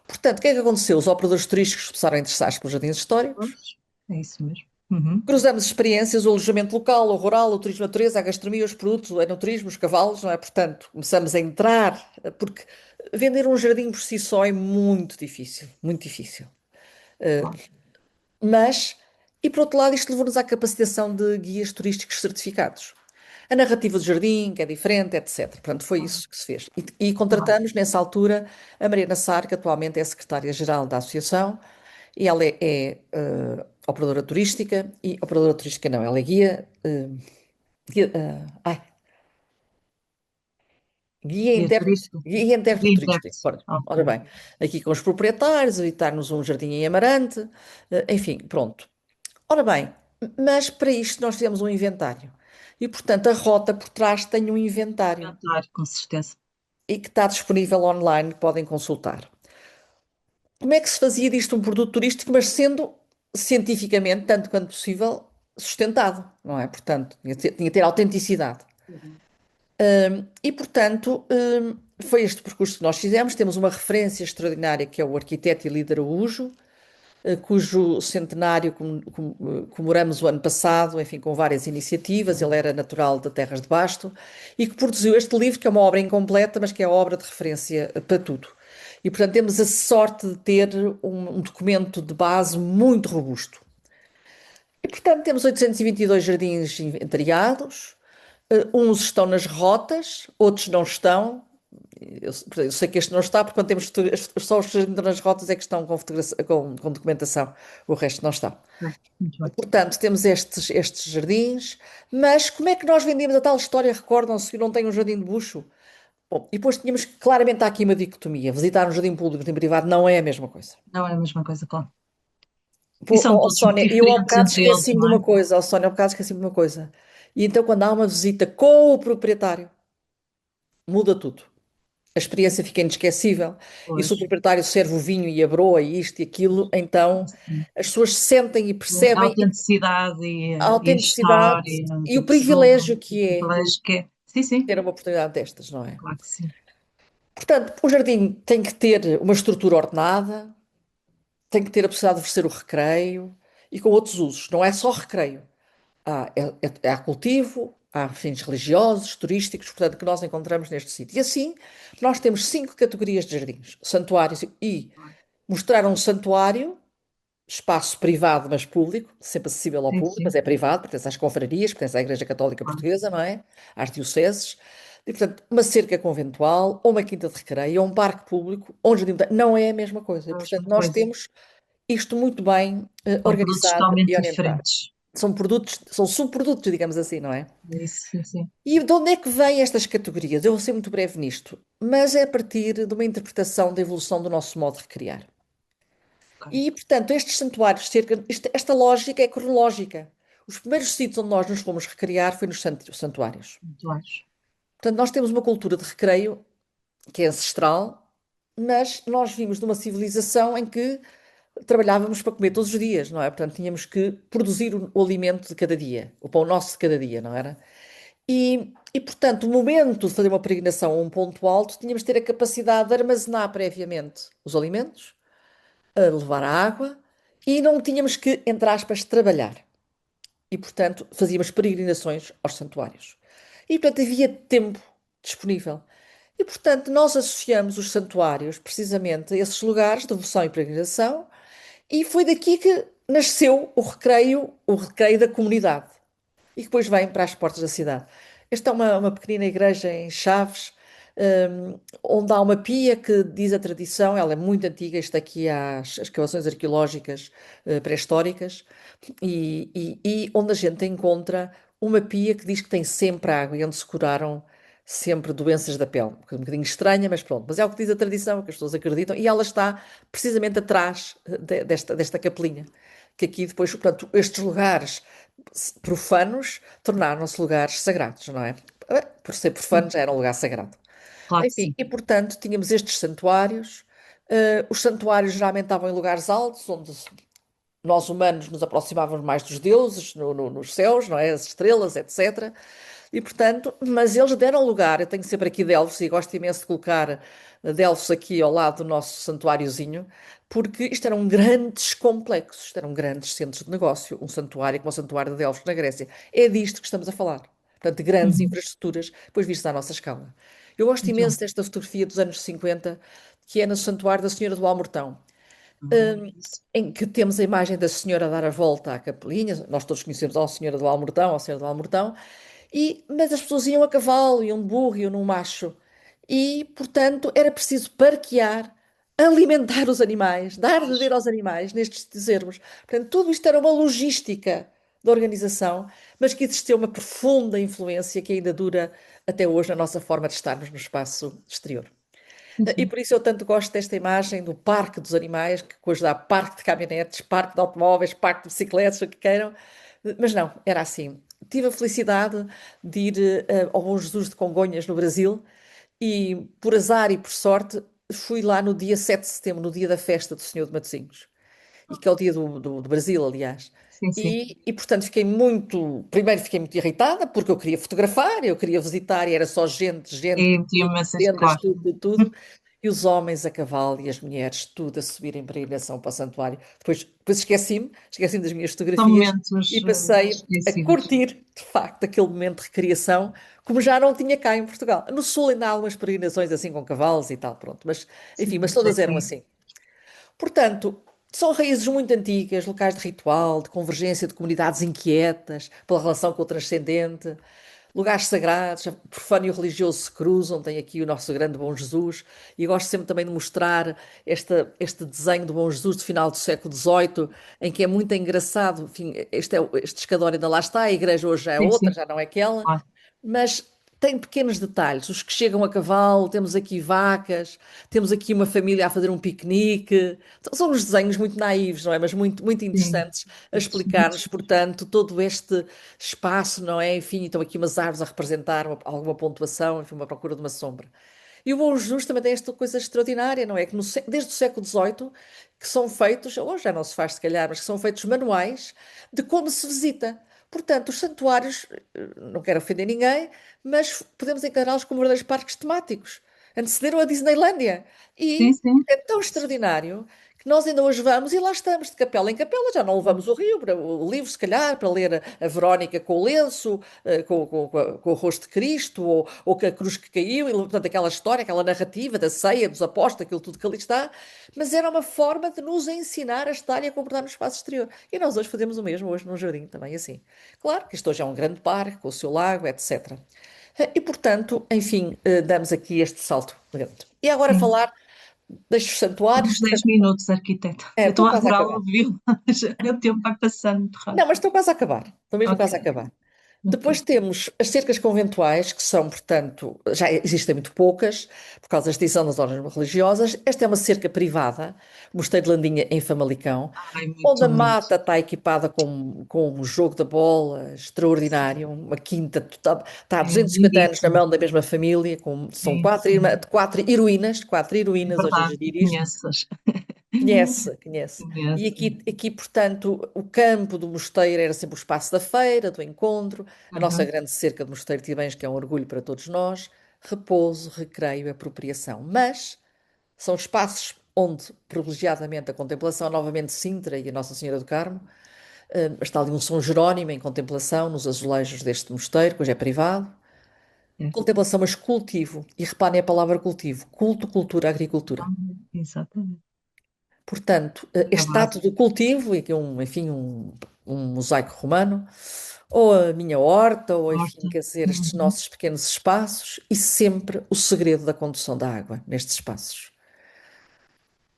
Portanto, o que é que aconteceu? Os operadores turísticos começaram a interessar-se pelos jardins históricos. Pois, é isso mesmo. Uhum. Cruzamos experiências, o alojamento local, o rural, o turismo de natureza, a gastronomia, os produtos, o enoturismo, os cavalos, não é? Portanto, começamos a entrar, porque vender um jardim por si só é muito difícil, muito difícil. Claro. Mas, e por outro lado, isto levou-nos à capacitação de guias turísticos certificados. A narrativa do jardim, que é diferente, etc. Portanto, foi Claro. isso que se fez. E Claro. contratamos, nessa altura, a Mariana Sar, que atualmente é secretária-geral da Associação, e ela operadora turística, e operadora turística não, ela é guia Guia interno, turístico. guia interno Guia turístico. intérprete. Ora, Ok. ora bem, aqui com os proprietários, a editar-nos um jardim em Amarante, enfim, pronto. Ora bem, mas para isto nós temos um inventário. E, portanto, a rota por trás tem um inventário Inventário, com certeza. e que está disponível online, que podem consultar. Como é que se fazia disto um produto turístico, mas sendo cientificamente, tanto quanto possível, sustentado, não é? Portanto, tinha que ter autenticidade. Uhum. E, portanto, foi este percurso que nós fizemos. Temos uma referência extraordinária que é o arquiteto e líder Araújo, cujo centenário comemoramos o ano passado, enfim, com várias iniciativas. Ele era natural de Terras de Basto e que produziu este livro, que é uma obra incompleta, mas que é a obra de referência para tudo. E, portanto, temos a sorte de ter um documento de base muito robusto. E, portanto, temos 822 jardins inventariados, uns estão nas rotas, outros não estão. Eu sei que este não está, porque quando temos só os jardins nas rotas é que estão com documentação, o resto não está. Bem, muito bem. Portanto, temos estes jardins, mas como é que nós vendemos a tal história? Recordam-se que não tem um jardim de bucho? Bom, e depois tínhamos claramente há aqui uma dicotomia. Visitar um jardim público e um jardim privado não é a mesma coisa. Não é a mesma coisa, claro. E Pô, são oh, todos muito Sónia, eu ao diferentes bocado entre eles, esqueci-me de não uma é? coisa. Oh, Sónia, ao bocado esqueci-me de uma coisa. E então, quando há uma visita com o proprietário, muda tudo. A experiência fica inesquecível. E se o Pois. proprietário serve o vinho e a broa e isto e aquilo, então Sim. as pessoas sentem e A percebem autenticidade a e a autenticidade história e da o pessoa, privilégio o que é privilégio que é. Sim, sim, ter uma oportunidade destas, não é? claro que sim. Portanto, o jardim tem que ter uma estrutura ordenada, tem que ter a possibilidade de oferecer o recreio e com outros usos. Não é só recreio. Há cultivo, há fins religiosos, turísticos, portanto, que nós encontramos neste sítio. E assim, nós temos 5 categorias de jardins, santuários e mostrar um santuário, espaço privado, mas público, sempre acessível ao Sim, público, mas sim, é privado, pertence às confrarias, pertence à Igreja Católica claro. Portuguesa, não é? Às dioceses. E, portanto, uma cerca conventual, ou uma quinta de recreio, ou um parque público, ou um jardim botânico, não é a mesma coisa. É E, a portanto, mesma nós coisa. temos isto muito bem São produtos organizado e totalmente orientado. diferentes. São produtos, são subprodutos, digamos assim, não é? É isso, sim, sim. E de onde é que vêm estas categorias? Eu vou ser muito breve nisto, mas é a partir de uma interpretação da evolução do nosso modo de recriar. Ok. E, portanto, estes santuários, esta lógica é cronológica. Os primeiros sítios onde nós nos fomos recriar foi nos santuários. Muito acho. Portanto, nós temos uma cultura de recreio que é ancestral, mas nós vimos numa civilização em que trabalhávamos para comer todos os dias, não é? Portanto, tínhamos que produzir o alimento de cada dia, o pão nosso de cada dia, não era? Portanto, o momento de fazer uma peregrinação a um ponto alto, tínhamos de ter a capacidade de armazenar previamente os alimentos, a levar a água e não tínhamos que, entre aspas, trabalhar. e, portanto, fazíamos peregrinações aos santuários. E, portanto, havia tempo disponível. E, portanto, nós associamos os santuários precisamente a esses lugares de devoção e peregrinação, e foi daqui que nasceu o recreio da comunidade, e que depois vem para as portas da cidade. Esta é uma pequenina igreja em Chaves, onde há uma pia que diz a tradição, ela é muito antiga, isto aqui há as escavações arqueológicas pré-históricas, e onde a gente encontra uma pia que diz que tem sempre água e onde se curaram sempre doenças da pele. Um bocadinho estranha, mas pronto. Mas é o que diz a tradição, que as pessoas acreditam, e ela está precisamente atrás desta capelinha. Que aqui depois, portanto, estes lugares profanos tornaram-se lugares sagrados, não é? Por ser Sim, profano já era um lugar sagrado. claro que Enfim, sim. e portanto tínhamos estes santuários. Os santuários geralmente estavam em lugares altos, onde nós humanos nos aproximávamos mais dos deuses, nos céus, não é? As estrelas, etc. E portanto, mas eles deram lugar, eu tenho sempre aqui Delfos e gosto imenso de colocar Delfos aqui ao lado do nosso santuáriozinho, porque isto eram grandes complexos, isto eram grandes centros de negócio, um santuário como o Santuário de Delfos na Grécia. É disto que estamos a falar. Portanto, de grandes Uhum. infraestruturas, depois vistas à nossa escala. Eu gosto Muito bem. imenso desta fotografia dos anos 50, que é no Santuário da Senhora do Almortão, Isso. em que temos a imagem da Senhora a dar a volta à capelinha. Nós todos conhecemos a Senhora do Almortão, a Senhora do Almortão, mas as pessoas iam a cavalo, iam de burro, iam num macho. E, portanto, era preciso parquear, alimentar os animais, dar de Pois. beber aos animais, nestes termos. Portanto, tudo isto era uma logística da organização, mas que existiu uma profunda influência que ainda dura até hoje na nossa forma de estarmos no espaço exterior. Sim, E sim. por isso eu tanto gosto desta imagem do parque dos animais, que hoje dá parque de caminhonetes, parque de automóveis, parque de bicicletas, o que queiram. Mas não, era assim. Tive a felicidade de ir ao Bom Jesus de Congonhas, no Brasil, e por azar e por sorte fui lá no dia 7 de setembro, no dia da festa do Senhor de Matosinhos, e que é o dia do Brasil, aliás. Sim, sim. Portanto, primeiro fiquei muito irritada, porque eu queria fotografar, eu queria visitar, e era só gente, gente, Sim, tinha massas, tendas, claro. tudo, tudo, tudo. E os homens a cavalo e as mulheres, tudo a subir em peregrinação para o santuário. Depois esqueci-me das minhas São fotografias momentos e passei a esquecíveis. curtir, de facto, aquele momento de recriação, como já não tinha cá em Portugal. No Sul ainda há algumas peregrinações assim com cavalos e tal, pronto. Sim, Enfim, mas mas todas eram aqui. assim. Portanto, são raízes muito antigas, locais de ritual, de convergência de comunidades inquietas pela relação com o transcendente, lugares sagrados, profano e o religioso se cruzam, tem aqui o nosso grande Bom Jesus, e gosto sempre também de mostrar este desenho do Bom Jesus do final do século XVIII, em que é muito engraçado, enfim, este escador ainda lá está, a igreja hoje já é Sim, outra, sim, já não é aquela, claro. mas tem pequenos detalhes. Os que chegam a cavalo, temos aqui vacas, temos aqui uma família a fazer um piquenique. São uns desenhos muito naivos, não é? Mas muito, muito Sim. interessantes a explicar-nos, portanto, todo este espaço, não é? Enfim, estão aqui umas árvores a representar alguma pontuação, enfim, uma procura de uma sombra. E o Bom Jesus também tem esta coisa extraordinária, não é? Que desde o século XVIII que são feitos, hoje já não se faz se calhar, mas que são feitos manuais de como se visita. Portanto, os santuários, não quero ofender ninguém, mas podemos encará-los como verdadeiros parques temáticos. Antecederam a Disneylândia. Sim, E sim. é tão extraordinário que nós ainda hoje vamos e lá estamos, de capela em capela, já não levamos o rio, o livro, se calhar, para ler a Verónica com o lenço, com o rosto de Cristo, ou com a cruz que caiu, e portanto aquela história, aquela narrativa da ceia, dos apóstolos, aquilo tudo que ali está, mas era uma forma de nos ensinar a estar e a comportar no espaço exterior. E nós hoje fazemos o mesmo, hoje num jardim também assim. Claro que isto hoje é um grande parque, com o seu lago, etc. E portanto, enfim, damos aqui este salto grande. E agora Sim. falar destes santuários. Temos 10 minutos, arquiteta. Eu estou Estou a quase a adorar acabar. ouvi-lo, mas o tempo vai passando muito Não, rápido. mas estou quase a acabar. Estou mesmo Ok, quase a acabar. ok. Depois temos as cercas conventuais, que são, portanto, já existem muito poucas, por causa da extinção das ordens religiosas. Esta é uma cerca privada, Mosteiro de Landinha, em Famalicão, Ai, onde muito a bonito. mata está equipada com um jogo da bola extraordinário, uma quinta, está há É 250 anos na lindíssimo. mão da mesma família, são Sim, quatro é heroínas hoje a verdade. gerir isto. Conheças. Conhece, conhece. E Conheço. aqui, portanto, o campo do mosteiro era sempre o espaço da feira, do encontro, a nossa Uhum. grande cerca de Mosteiro de Tibães, que é um orgulho para todos nós, repouso, recreio, apropriação. Mas são espaços onde, privilegiadamente, a contemplação, novamente Sintra e a Nossa Senhora do Carmo, Está ali um São Jerónimo em contemplação nos azulejos deste mosteiro, que hoje é privado. certo. Contemplação, mas cultivo. E reparem a palavra cultivo. Culto, cultura, agricultura. Exatamente. Portanto, É a este ato base. do cultivo, e aqui enfim, um mosaico romano, ou a minha horta, ou enfim, Gosta. quer dizer, estes Uhum. nossos pequenos espaços, e sempre o segredo da condução da água nestes espaços.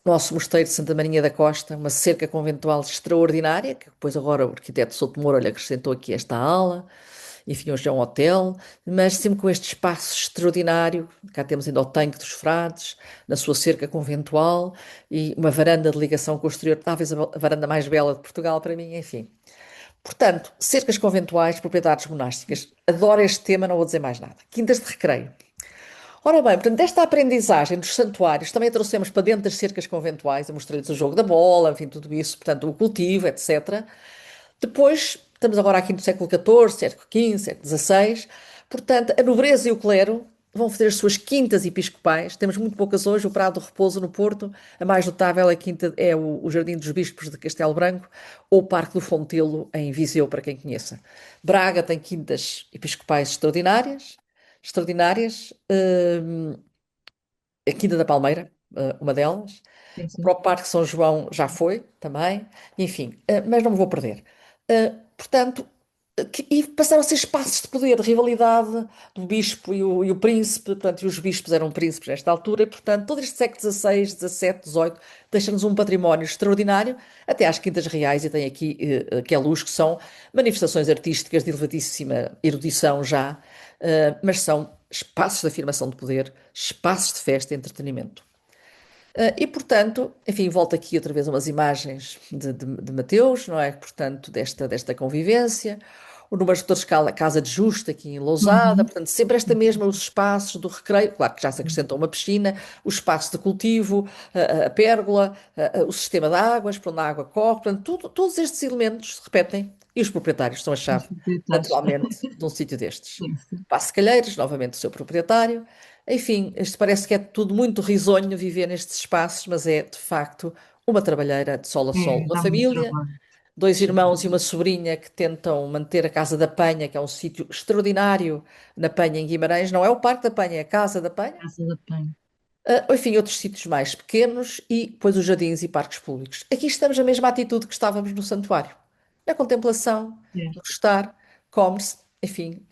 Nosso mosteiro de Santa Marinha da Costa, uma cerca conventual extraordinária, que depois agora o arquiteto Souto Moura lhe acrescentou aqui esta ala, enfim, hoje é um hotel, mas sempre com este espaço extraordinário. Cá temos ainda o tanque dos frades, na sua cerca conventual, e uma varanda de ligação com o exterior, talvez a varanda mais bela de Portugal para mim, enfim. Portanto, cercas conventuais, propriedades monásticas. Adoro este tema, não vou dizer mais nada. Quintas de recreio. Ora bem, portanto, desta aprendizagem dos santuários também trouxemos para dentro das cercas conventuais, eu mostrei-lhes o jogo da bola, enfim, tudo isso, portanto, o cultivo, etc. Depois, estamos agora aqui no século XIV, século XV, século XVI, portanto, a nobreza e o clero vão fazer as suas quintas episcopais. Temos muito poucas hoje, o Prado do Repouso no Porto, a mais notável é o Jardim dos Bispos de Castelo Branco ou o Parque do Fontelo em Viseu, para quem conheça. Braga tem quintas episcopais extraordinárias, extraordinárias. A Quinta da Palmeira, uma delas. Sim, O sim. próprio Parque São João já foi também, enfim, mas não me vou perder. Portanto, e passaram a ser espaços de poder, de rivalidade do bispo e o príncipe, portanto, e os bispos eram príncipes nesta altura, e portanto, todo este século XVI, XVII, XVIII deixa-nos um património extraordinário, até às Quintas Reais, e tem aqui que é luz, que são manifestações artísticas de elevadíssima erudição já, mas são espaços de afirmação de poder, espaços de festa e entretenimento. E, portanto, enfim, volto aqui outra vez a umas imagens de Mateus, não é? Portanto, desta convivência. O número de escala Casa de Justa, aqui em Lousada, Uhum. portanto, sempre esta mesma, os espaços do recreio, claro que já se acrescentou uma piscina, o espaço de cultivo, a pérgola, o sistema de águas, para onde a água corre, portanto, todos estes elementos se repetem e os proprietários são a Os chave, proprietários. naturalmente, de um sítio destes. Sim, sim. Passo Calheiros, novamente o seu proprietário. Enfim, isto parece que é tudo muito risonho viver nestes espaços, mas é de facto uma trabalheira de sol a sol. É, Uma dá muito família, trabalho. dois Sim, irmãos e uma sobrinha que tentam manter a Casa da Penha, que é um sítio extraordinário na Penha, em Guimarães. Não é o Parque da Penha, é a Casa da Penha. Casa da Penha. Enfim, outros sítios mais pequenos e depois os jardins e parques públicos. Aqui estamos na mesma atitude que estávamos no santuário. Na contemplação, no Certo. estar, come-se, enfim,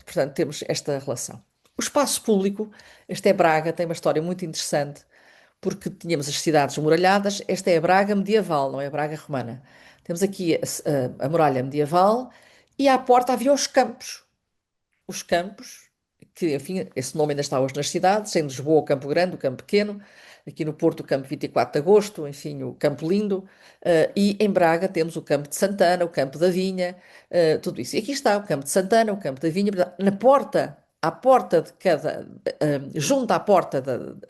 portanto, temos esta relação. O espaço público, este é Braga, tem uma história muito interessante, porque tínhamos as cidades muralhadas, esta é a Braga medieval, não é a Braga romana. Temos aqui a muralha medieval e à porta havia os campos, que, enfim, esse nome ainda está hoje nas cidades, em Lisboa, o Campo Grande, o Campo Pequeno, aqui no Porto, o Campo 24 de Agosto, enfim, o Campo Lindo, e em Braga temos o Campo de Santana, o Campo da Vinha, tudo isso. E aqui está o Campo de Santana, o Campo da Vinha, portanto, na porta, à porta de cada, junto à porta,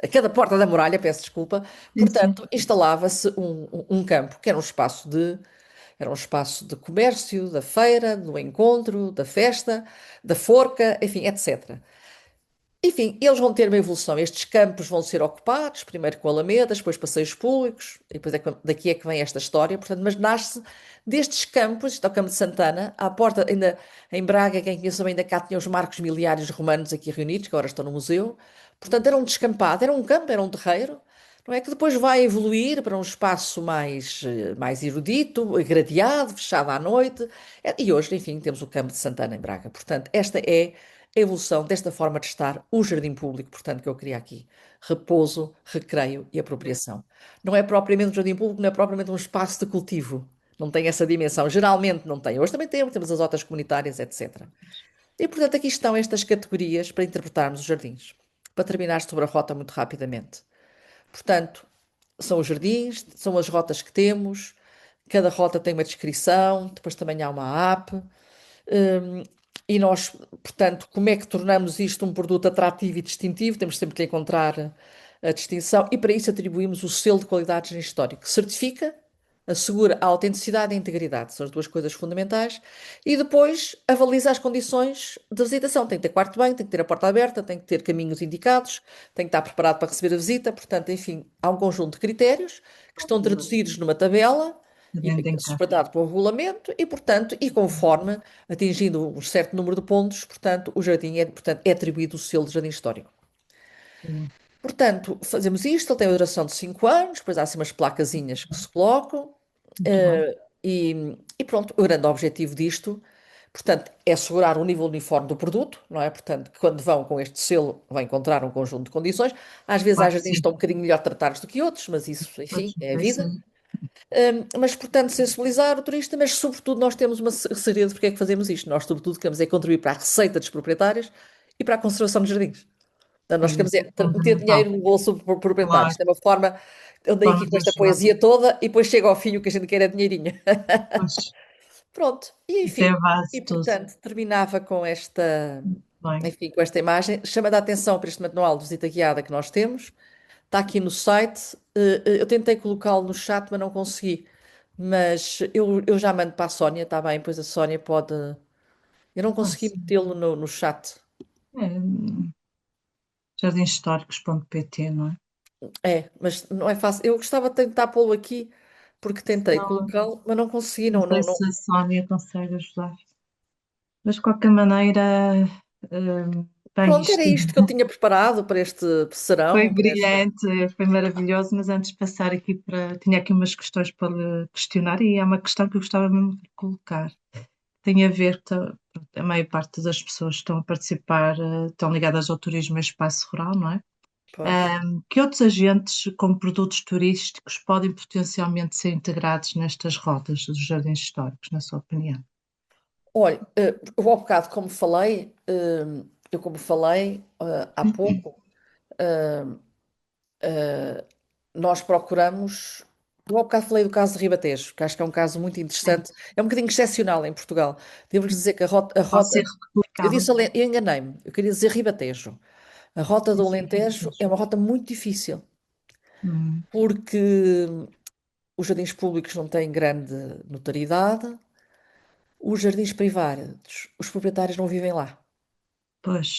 a cada porta da muralha, peço desculpa, Sim, sim. portanto, instalava-se um campo, que era um espaço de comércio, da feira, do encontro, da festa, da forca, enfim, etc. Enfim, eles vão ter uma evolução. Estes campos vão ser ocupados, primeiro com alamedas, depois passeios públicos, e depois daqui é que vem esta história. Portanto, mas nasce destes campos, isto é o Campo de Santana, à porta, ainda em Braga, quem conhece bem, ainda cá tinha os marcos miliares romanos aqui reunidos, que agora estão no museu. Portanto, era um descampado, era um campo, era um terreiro, não é? Que depois vai evoluir para um espaço mais erudito, gradeado, fechado à noite. E hoje, enfim, temos o Campo de Santana em Braga. Portanto, esta é a evolução desta forma de estar o jardim público, portanto, que eu queria aqui. Repouso, recreio e apropriação. Não é propriamente um jardim público, não é propriamente um espaço de cultivo. Não tem essa dimensão. Geralmente não tem. Hoje também temos as hortas comunitárias, etc. E, portanto, aqui estão estas categorias para interpretarmos os jardins. Para terminar sobre a rota muito rapidamente. Portanto, são os jardins, são as rotas que temos, cada rota tem uma descrição, depois também há uma app, e nós, portanto, como é que tornamos isto um produto atrativo e distintivo? Temos sempre que encontrar a distinção e para isso atribuímos o selo de qualidade histórico, que certifica, assegura a autenticidade e a integridade, são as duas coisas fundamentais, e depois avaliza as condições de visitação. Tem que ter quarto bem, tem que ter a porta aberta, tem que ter caminhos indicados, tem que estar preparado para receber a visita, portanto, enfim, há um conjunto de critérios que estão traduzidos numa tabela, Dentro em casa. suspeitado por um regulamento e, portanto, e conforme atingindo um certo número de pontos, portanto, o jardim é, portanto, é atribuído o selo de jardim histórico. Sim, Portanto, fazemos isto, ele tem a duração de 5 anos, depois há assim umas placazinhas que se colocam, muito bem. eh, e pronto, o grande objetivo disto, portanto, é assegurar o nível uniforme do produto, não é? Portanto, que quando vão com este selo, vão encontrar um conjunto de condições. Às vezes há Claro que jardins que sim. estão um bocadinho melhor tratados do que outros, mas isso, Pois, enfim, é a eu vida. sei. Mas, portanto, sensibilizar o turista, mas, sobretudo, nós temos uma segredo porque é que fazemos isto. Nós, sobretudo, queremos é contribuir para a receita dos proprietários e para a conservação dos jardins. Então, nós Pois queremos isso é é meter dinheiro fundamental. no bolso do proprietário. Claro, Isto é uma forma, eu dei forma aqui com de esta ajudar. poesia toda e depois chega ao fim o que a gente quer é dinheirinho. Pois, Pronto, e isso é a enfim, base e de tudo. portanto, terminava com esta, Bem, enfim, com esta imagem, chama a atenção para este manual de visita guiada que nós temos. Está aqui no site. Eu tentei colocá-lo no chat, mas não consegui. Mas eu já mando para a Sónia, está bem? Pois a Sónia pode. Eu não claro que consegui sim. metê-lo no chat. É, jardinhistóricos.pt, não é? É, mas não é fácil. Eu gostava de tentar pô-lo aqui, porque tentei Não, colocá-lo, mas não consegui. não Não, sei não, se não. a Sónia consegue ajudar. Mas de qualquer maneira, bem, Pronto, era isto isto que eu tinha preparado para este foi serão, para esta. brilhante, foi maravilhoso, mas antes de passar aqui para. Tinha aqui umas questões para lhe questionar e é uma questão que eu gostava mesmo de colocar. Tem a ver, pronto, a maior parte das pessoas que estão a participar, estão ligadas ao turismo e espaço rural, não é? Pois. Que outros agentes, como produtos turísticos, podem potencialmente ser integrados nestas rotas dos jardins históricos, na sua opinião? Olha, eu há bocado, como falei, eu como falei há pouco, eh, eh, nós procuramos. Eu há bocado falei do caso de Ribatejo, que acho que é um caso muito Sim, interessante, é um bocadinho excepcional em Portugal. Devo-lhes dizer que a pode ser rota, eu replicável. disse, eu enganei-me, eu queria dizer Ribatejo. A rota Sim, do sim, Alentejo é uma rota muito difícil, hum, porque os jardins públicos não têm grande notoriedade, os jardins privados, os proprietários não vivem lá. pois,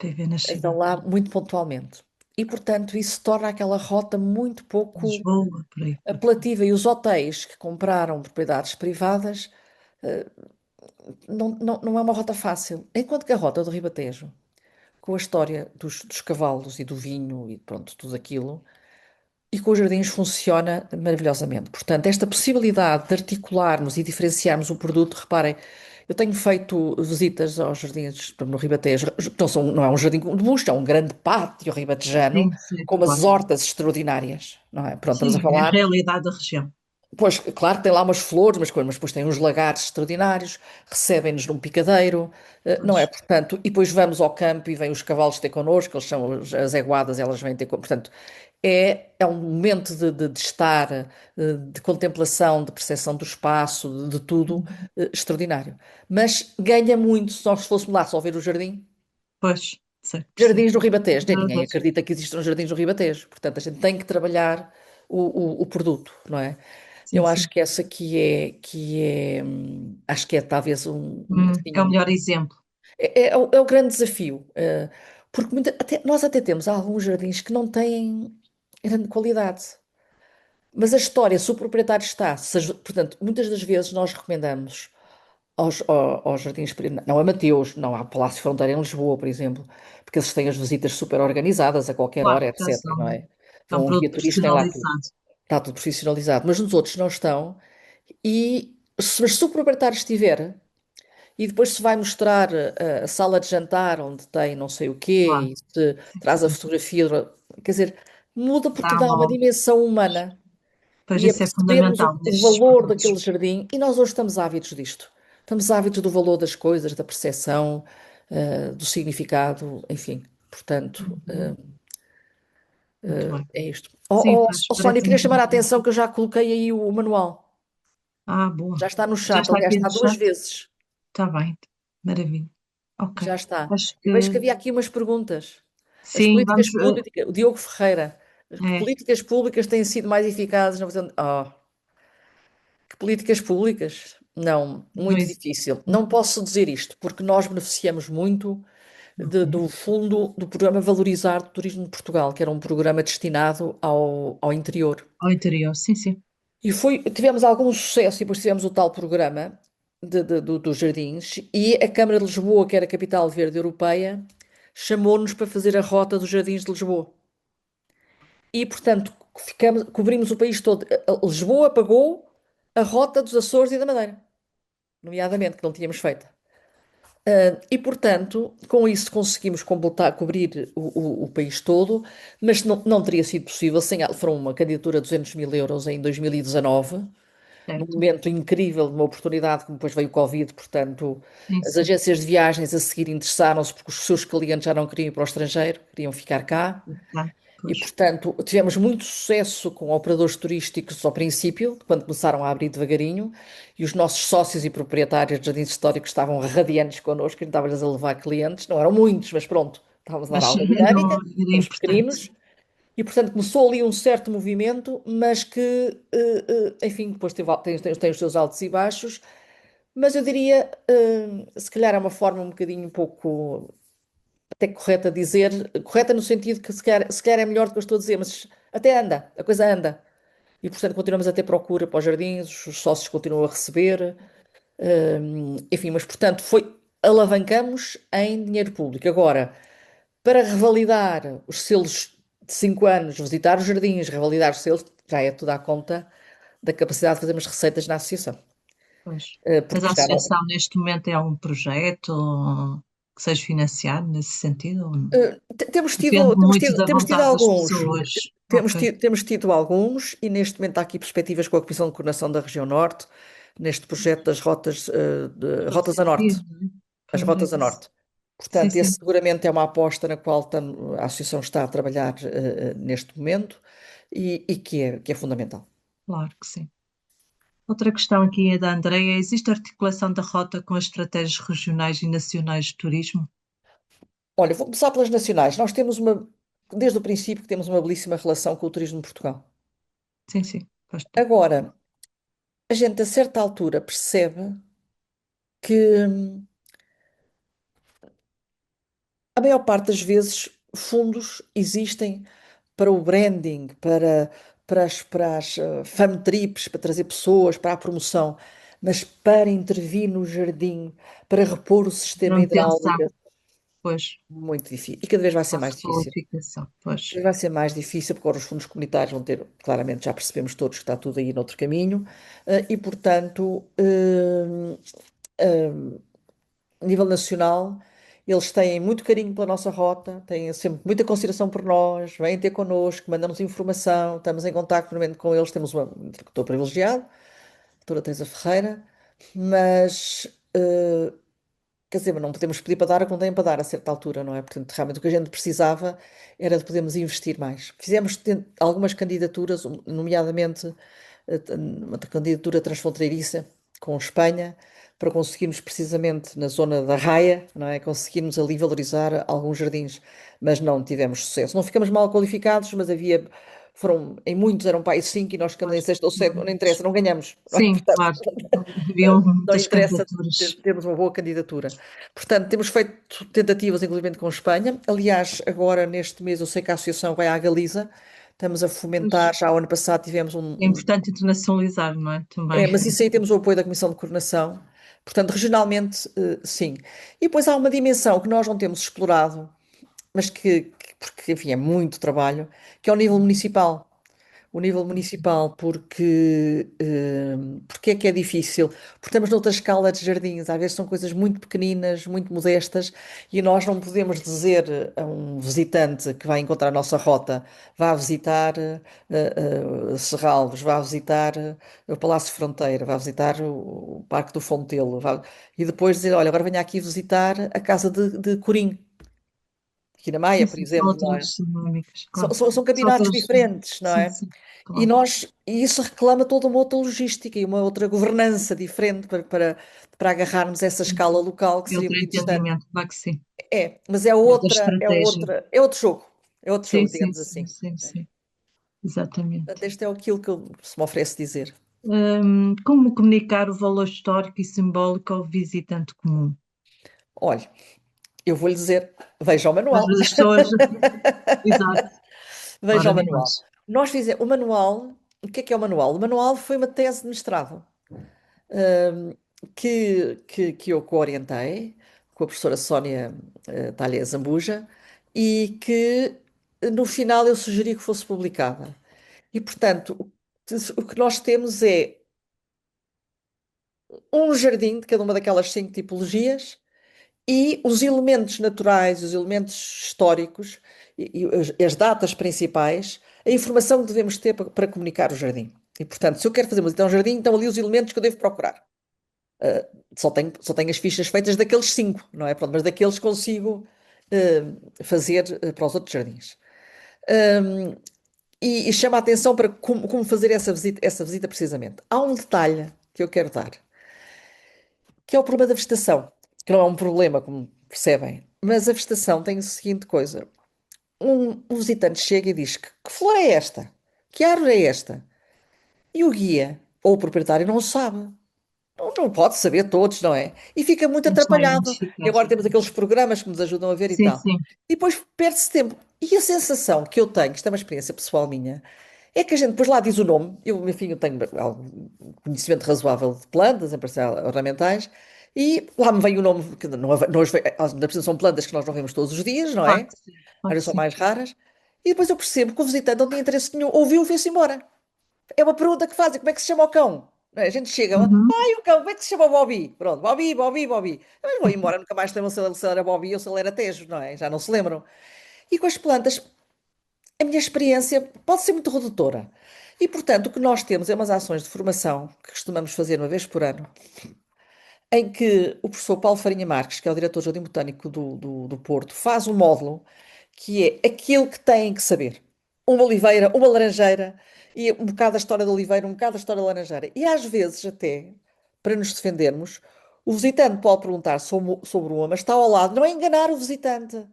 viver nas Então cidades. lá muito pontualmente. E, portanto, isso torna aquela rota muito pouco Lisboa, por aí. apelativa. E os hotéis que compraram propriedades privadas, não é uma rota fácil. Enquanto que a rota do Ribatejo, com a história dos cavalos e do vinho e pronto, tudo aquilo, e com os jardins funciona maravilhosamente. Portanto, esta possibilidade de articularmos e diferenciarmos o produto, reparem, eu tenho feito visitas aos jardins no Ribatejo, não é um jardim de luxo, é um grande pátio ribatejano, Sim, sim, com umas claro. hortas extraordinárias, não é? Pronto, estamos a Sim, é a falar. realidade da região. Pois, claro, tem lá umas flores, umas coisas, mas depois tem uns lagares extraordinários, recebem-nos num picadeiro, não Pois, é? Portanto, e depois vamos ao campo e vêm os cavalos ter connosco, eles são as eguadas, elas vêm ter connosco. Portanto, é um momento de estar, de contemplação, de percepção do espaço, de tudo, extraordinário. Mas ganha muito se nós fôssemos lá só ver o jardim. pois, sei, percebo. Jardins do Ribatejo, nem Outra ninguém vez. acredita que existam jardins do Ribatejo. Portanto, a gente tem que trabalhar o produto, não é? Sim, Eu acho sim. que essa acho que é talvez É o assim, melhor exemplo. é o grande desafio, porque nós até temos alguns jardins que não têm grande qualidade, mas a história, se o proprietário está, portanto, muitas das vezes nós recomendamos aos jardins, não a Mateus, não há Palácio Fronteira em Lisboa, por exemplo, porque eles têm as visitas super organizadas a qualquer Claro, hora, já etc, não são, é? é um Vão a um guia produto turista, tem lá tudo. personalizado. Está tudo profissionalizado, mas nos outros não estão. Mas se o proprietário estiver, e depois se vai mostrar a sala de jantar onde tem não sei o Claro, quê, e se sim, traz a sim. fotografia, quer dizer, muda porque Dá dá uma logo. dimensão humana Pois e a isso é percebermos fundamental o nestes valor produtos. daquele jardim. E nós hoje estamos ávidos disto. Estamos ávidos do valor das coisas, da percepção, do significado, enfim. Portanto, Uhum. Muito bem. é isto. Sim, Sónia, eu parece queria chamar a interessante. atenção que eu já coloquei aí o manual. Ah, boa. Já está no Já chat, está aliás, aqui está no duas chat? vezes. Está bem. Maravilha. Ok. Já está. Acho Eu vejo que que havia aqui umas perguntas. As sim, vamos. políticas públicas, o Diogo Ferreira, que É, políticas públicas têm sido mais eficazes na visão. Oh, que políticas públicas? Não, não muito existe. difícil. Não posso dizer isto, porque nós beneficiamos muito Ok. do fundo do programa Valorizar do Turismo de Portugal, que era um programa destinado ao interior. Ao interior, sim, sim. Tivemos algum sucesso e depois tivemos o tal programa dos jardins e a Câmara de Lisboa, que era a capital verde europeia, chamou-nos para fazer a rota dos jardins de Lisboa. E, portanto, cobrimos o país todo. Lisboa pagou a rota dos Açores e da Madeira, nomeadamente, que não tínhamos feito. E, portanto, com isso conseguimos completar, cobrir o país todo, mas não teria sido possível sem. Foram uma candidatura de 200 mil euros em 2019, num Certo? momento incrível de uma oportunidade, como depois veio o Covid, portanto, Sim, as sim. agências de viagens a seguir interessaram-se porque os seus clientes já não queriam ir para o estrangeiro, queriam ficar cá. Tá, E, pois. portanto, tivemos muito sucesso com operadores turísticos ao princípio, quando começaram a abrir devagarinho, e os nossos sócios e proprietários de jardins históricos estavam radiantes connosco, e estávamos a levar clientes, não eram muitos, mas pronto, estávamos a dar Mas alguma era, dinâmica, era éramos importante. pequeninos, e portanto começou ali um certo movimento, mas que, enfim, depois tem os seus altos e baixos, mas eu diria, se calhar é uma forma um bocadinho um pouco até correta dizer, correta no sentido que se calhar é melhor do que eu estou a dizer, mas até anda, a coisa anda. E portanto continuamos a ter procura para os jardins, os sócios continuam a receber, enfim, mas portanto alavancamos em dinheiro público. Agora, para revalidar os selos de 5 anos, visitar os jardins, revalidar os selos, já é tudo à conta da capacidade de fazermos receitas na associação. Pois. Mas Porque a já não. associação neste momento é um projeto que seja financiado nesse sentido? Ou não? Temos Depende tido, temos muito tido, da temos tido vontade das alguns. pessoas. Temos Ok. tido, temos tido alguns e neste momento há aqui perspectivas com a Comissão de Coordenação da Região Norte, neste projeto das rotas, Todo rotas a norte, sentido, não é? as Pois é rotas a isso. norte. Sim, Portanto, esse sim, seguramente é uma aposta na qual a Associação está a trabalhar neste momento e que é fundamental. claro que sim. Outra questão aqui é da Andreia. Existe articulação da rota com as estratégias regionais e nacionais de turismo? Olha, vou começar pelas nacionais. Nós temos desde o princípio que temos uma belíssima relação com o turismo de Portugal. Sim, sim, faz todo. Agora, a gente a certa altura percebe que a maior parte das vezes fundos existem para o branding, para as fun trips, para trazer pessoas, para a promoção, mas para intervir no jardim, para repor o sistema Manutenção, hidráulico, pois, muito difícil. E cada vez vai ser a mais difícil. requalificação, Cada pois. vez vai ser mais difícil porque agora os fundos comunitários vão ter, claramente já percebemos todos que está tudo aí noutro caminho, e portanto, a nível nacional, eles têm muito carinho pela nossa rota, têm sempre muita consideração por nós, vêm ter connosco, mandam-nos informação, estamos em contacto permanente com eles, temos um interlocutor privilegiado, a doutora Teresa Ferreira, mas, quer dizer, mas não podemos pedir para dar o que não têm para dar a certa altura, não é? Portanto, realmente o que a gente precisava era de podermos investir mais. Fizemos algumas candidaturas, nomeadamente uma candidatura transfronteiriça com Espanha, para conseguirmos precisamente na zona da Raia, não é? Conseguirmos ali valorizar alguns jardins, mas não tivemos sucesso. Não ficamos mal qualificados, mas em muitos eram para aí cinco e nós ficamos em Pois. sexto ou sétimo, não interessa, não ganhamos, não é? Sim, Portanto, claro. Haviam não muitas interessa candidaturas. termos uma boa candidatura. Portanto, temos feito tentativas, inclusive com Espanha. Aliás, agora neste mês eu sei que a associação vai à Galiza. Estamos a Pois. fomentar, já o ano passado tivemos É importante internacionalizar, não é? Também. mas isso aí temos o apoio da Comissão de Coordenação. Portanto, regionalmente, sim. E depois há uma dimensão que nós não temos explorado, mas porque, enfim, é muito trabalho, que é o nível municipal. O nível municipal, porque é que é difícil? Porque estamos noutra escala de jardins, às vezes são coisas muito pequeninas, muito modestas, e nós não podemos dizer a um visitante que vai encontrar a nossa rota, vá visitar Serralves, vá visitar o Palácio Fronteira, vá visitar o Parque do Fontelo, e depois dizer, olha, agora venha aqui visitar a Casa de Corim, aqui na Sim, Maia, por sim, são exemplo, não é? outras dinâmicas, São, claro. são, são São campeonatos outras. diferentes, não Sim, é? sim, E claro. e isso reclama toda uma outra logística e uma outra governança diferente para agarrarmos essa Sim, escala local, que é seria outro muito interessante. entendimento, claro que sim. Mas É outra estratégia. é outro jogo. É outro Sim, jogo, sim, digamos sim, assim. sim, Né? sim. Exatamente. Portanto, este é aquilo que se me oferece dizer. Como comunicar o valor histórico e simbólico ao visitante comum? Olha, eu vou-lhe dizer, veja o Às manual. vezes as pessoas. Exato. Veja Ora, o nem manual. mais. Nós fizemos o manual. o que é o manual? O manual foi uma tese de mestrado, hum, que eu co-orientei com a professora Sónia Talha Zambuja e que no final eu sugeri que fosse publicada. E, portanto, o que nós temos é um jardim de cada uma daquelas 5 tipologias e os elementos naturais, os elementos históricos e as datas principais, a informação que devemos ter para comunicar o jardim. E, portanto, se eu quero fazer uma visita a um jardim, então ali os elementos que eu devo procurar. Só tenho as fichas feitas daqueles 5, não é? Pronto, mas daqueles consigo fazer para os outros jardins. E chama a atenção para como fazer essa visita precisamente. Há um detalhe que eu quero dar, que é o problema da vegetação, que não é um problema, como percebem, mas a vegetação tem a seguinte coisa. Um visitante chega e diz que flor é esta? Que árvore é esta? E o guia ou o proprietário não sabe. Não pode saber todos, não é? E fica muito Não está atrapalhado. E identificado. agora temos aqueles programas que nos ajudam a ver e Sim, tal. sim. E depois perde-se tempo. E a sensação que eu tenho, isto é uma experiência pessoal minha, é que a gente depois lá diz o nome. Eu, enfim, eu tenho algum conhecimento razoável de plantas, em parcial ornamentais, e lá me vem o nome, que não ainda por cima são plantas que nós não vemos todos os dias, não Claro é? que sim. Às Claro que vezes são sim. mais raras. E depois eu percebo que o visitante não tem interesse nenhum. Ouviu e foi-se embora. É uma pergunta que fazem, como é que se chama o cão? Não é? A gente chega, Uhum. ai o cão, como é que se chama o Bobby? Pronto, Bobby, Bobby, Bobby. Mas vou embora, nunca mais lembram se ele era Bobby ou se ele era Tejo, não é? Já não se lembram. E com as plantas, a minha experiência pode ser muito redutora. E, portanto, o que nós temos é umas ações de formação que costumamos fazer uma vez por ano, em que o professor Paulo Farinha Marques, que é o diretor do Jardim Botânico do Porto, faz um módulo que é aquilo que têm que saber. Uma oliveira, uma laranjeira, e um bocado da história da oliveira, um bocado da história da laranjeira. E às vezes, até, para nos defendermos, o visitante pode perguntar sobre uma, mas está ao lado. Não é enganar o visitante,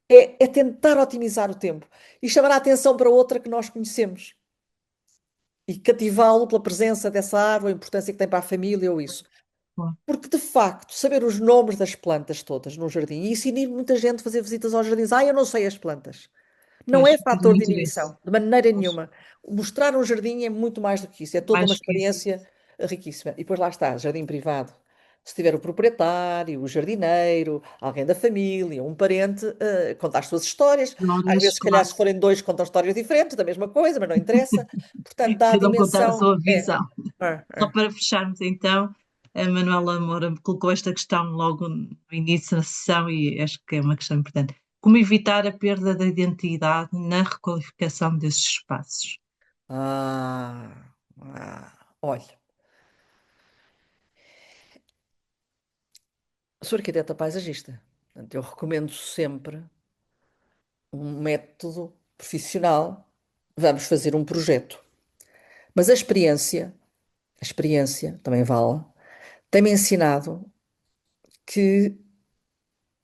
é tentar otimizar o tempo e chamar a atenção para outra que nós conhecemos e cativá-lo pela presença dessa árvore, a importância que tem para a família ou isso. Claro. Porque, de facto, saber os nomes das plantas todas num jardim, e isso inibe muita gente a fazer visitas aos jardins. Ah, eu não sei as plantas. Não Pois, é perdeu o fator de interesse. inibição, de maneira Pois, nenhuma. Mostrar um jardim é muito mais do que isso, é toda uma mais que isso. experiência riquíssima. E depois lá está, jardim privado. Se tiver o proprietário, o jardineiro, alguém da família, um parente, conta as suas histórias. Às vezes, Horas, se calhar, claro. se forem dois, contam histórias diferentes, da mesma coisa, mas não interessa. Portanto, dá a Cada um conta a dimensão. sua É, visão. Só é. para fecharmos então, a Manuela Moura me colocou esta questão logo no início da sessão e acho que é uma questão importante. Como evitar a perda da identidade na requalificação desses espaços? Olha, sou arquiteta paisagista. Portanto, eu recomendo sempre um método profissional. Vamos fazer um projeto. Mas a experiência também vale, tem-me ensinado que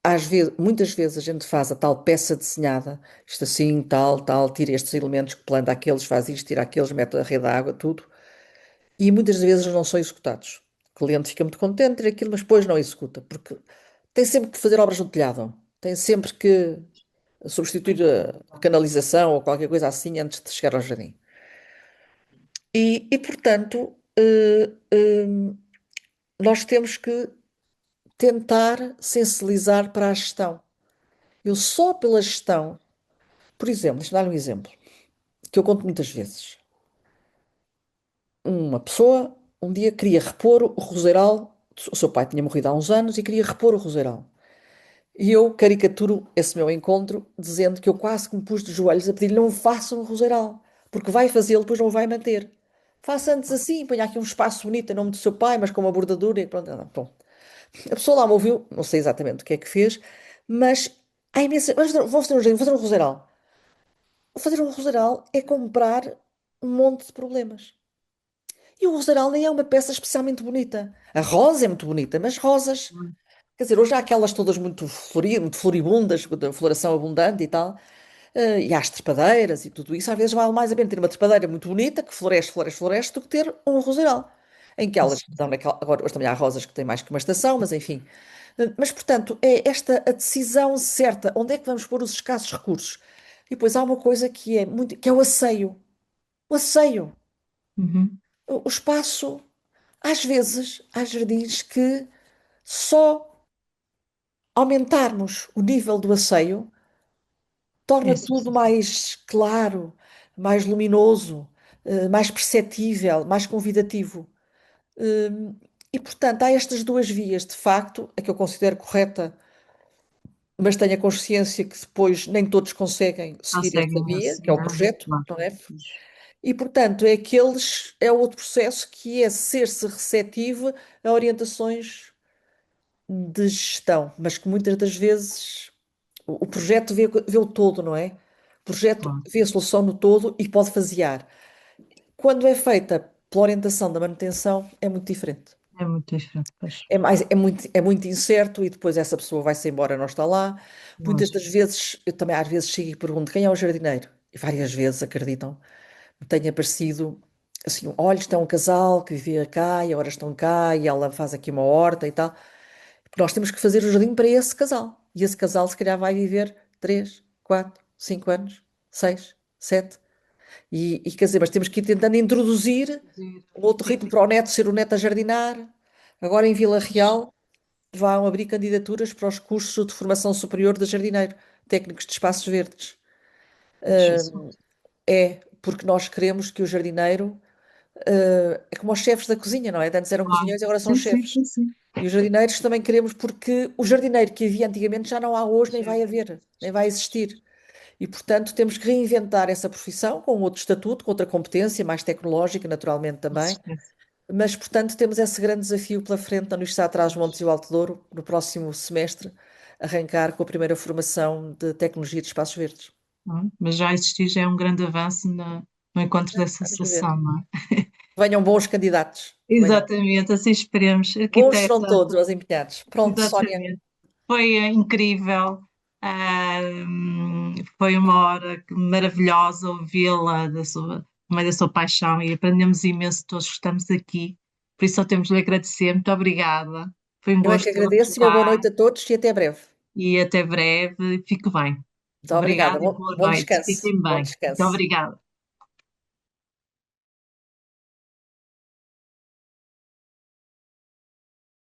às vezes, muitas vezes a gente faz a tal peça desenhada, isto assim, tal, tal, tira estes elementos, planta aqueles, faz isto, tira aqueles, mete a rede de água, tudo, e muitas vezes não são executados. O cliente fica muito contente, tira aquilo, mas depois não executa, porque tem sempre que fazer obras no telhado, tem sempre que substituir a canalização ou qualquer coisa assim antes de chegar ao jardim. Portanto, nós temos que tentar sensibilizar para a gestão. Eu só pela gestão, por exemplo, deixa-me dar um exemplo, que eu conto muitas vezes. Uma pessoa um dia queria repor o roseiral, o seu pai tinha morrido há uns anos e queria repor o roseiral. E eu caricaturo esse meu encontro dizendo que eu quase que me pus de joelhos a pedir-lhe não faça um roseiral, porque vai fazê-lo, depois não o vai manter. Faça antes assim, ponha aqui um espaço bonito em nome do seu pai, mas com uma bordadura e pronto. Não, bom. A pessoa lá me ouviu, não sei exatamente o que é que fez, mas há imensa. Vou fazer um jardim, vou fazer um roseiral. Fazer um roseiral é comprar um monte de problemas. E o roseiral nem é uma peça especialmente bonita. A rosa é muito bonita, mas rosas. Quer dizer, hoje há aquelas todas muito floribundas, de floração abundante e tal. E há as trepadeiras e tudo isso. Às vezes vale mais a pena ter uma trepadeira muito bonita, que floresce, floresce, floresce, do que ter um roseiral. Em que elas dão agora, hoje também há rosas que têm mais que uma estação, mas enfim. Mas, portanto, é esta a decisão certa. Onde é que vamos pôr os escassos recursos? E depois há uma coisa que é muito, que é o asseio. O asseio. Uhum. O espaço, às vezes, há jardins que só aumentarmos o nível do asseio É torna tudo suficiente. mais claro, mais luminoso, mais perceptível, mais convidativo. Hum, E, portanto, há estas duas vias, de facto, a que eu considero correta, mas tenho a consciência que depois nem todos conseguem seguir essa Conseguem via, que é seguir o a projeto, claro. não é? E, portanto, é outro processo que é ser-se receptivo a orientações de gestão, mas que muitas das vezes o projeto vê o todo, não é? O projeto Claro. vê a solução no todo e pode fasear. Quando é feita pela orientação da manutenção, é muito diferente. É muito diferente, pois. É muito incerto e depois essa pessoa vai-se embora, não está lá. Muitas Lógico. das vezes, eu também às vezes chego e pergunto quem é o jardineiro? E várias vezes, acreditam, me tem aparecido assim, olha, isto é um casal que vivia cá e agora estão cá e ela faz aqui uma horta e tal. Porque nós temos que fazer o jardim para esse casal. E esse casal se calhar vai viver 3, 4, 5 anos, 6, 7. E quer dizer, mas temos que ir tentando introduzir um outro Sim, ritmo para o neto ser o neto a jardinar. Agora em Vila Real vão abrir candidaturas para os cursos de formação superior de jardineiro, técnicos de espaços verdes. Jesus. É porque nós queremos que o jardineiro é como os chefes da cozinha, não é? De antes eram Claro. cozinheiros e agora são Sim, sim, chefes. sim, sim. E os jardineiros também queremos porque o jardineiro que havia antigamente já não há hoje, nem Já vai haver, nem vai existir. E, portanto, temos que reinventar essa profissão com outro estatuto, com outra competência, mais tecnológica, naturalmente com também. certeza. Mas, portanto, temos esse grande desafio pela frente na Universidade de Trás-os-Montes e o Alto Douro, no próximo semestre, arrancar com a primeira formação de Tecnologia de Espaços Verdes. Não é? Mas já existir já é um grande avanço no encontro dessa Vamos ver. associação, não é? Venham bons candidatos. Venham. Exatamente, assim esperemos. Bons serão Arquiteta, todos os empenhados. Pronto, Sónia. exatamente. Foi incrível. Foi uma hora maravilhosa ouvi-la também da sua paixão e aprendemos imenso todos que estamos aqui. Por isso só temos de lhe agradecer. Muito obrigada. Foi um Eu é que gosto tê-la agradeço e uma boa lá noite a todos e até breve. e até breve. Fique bem. Muito obrigada. Obrigada e boa Bom noite. descanso. Fiquem Bom bem. Muito descanso. obrigada.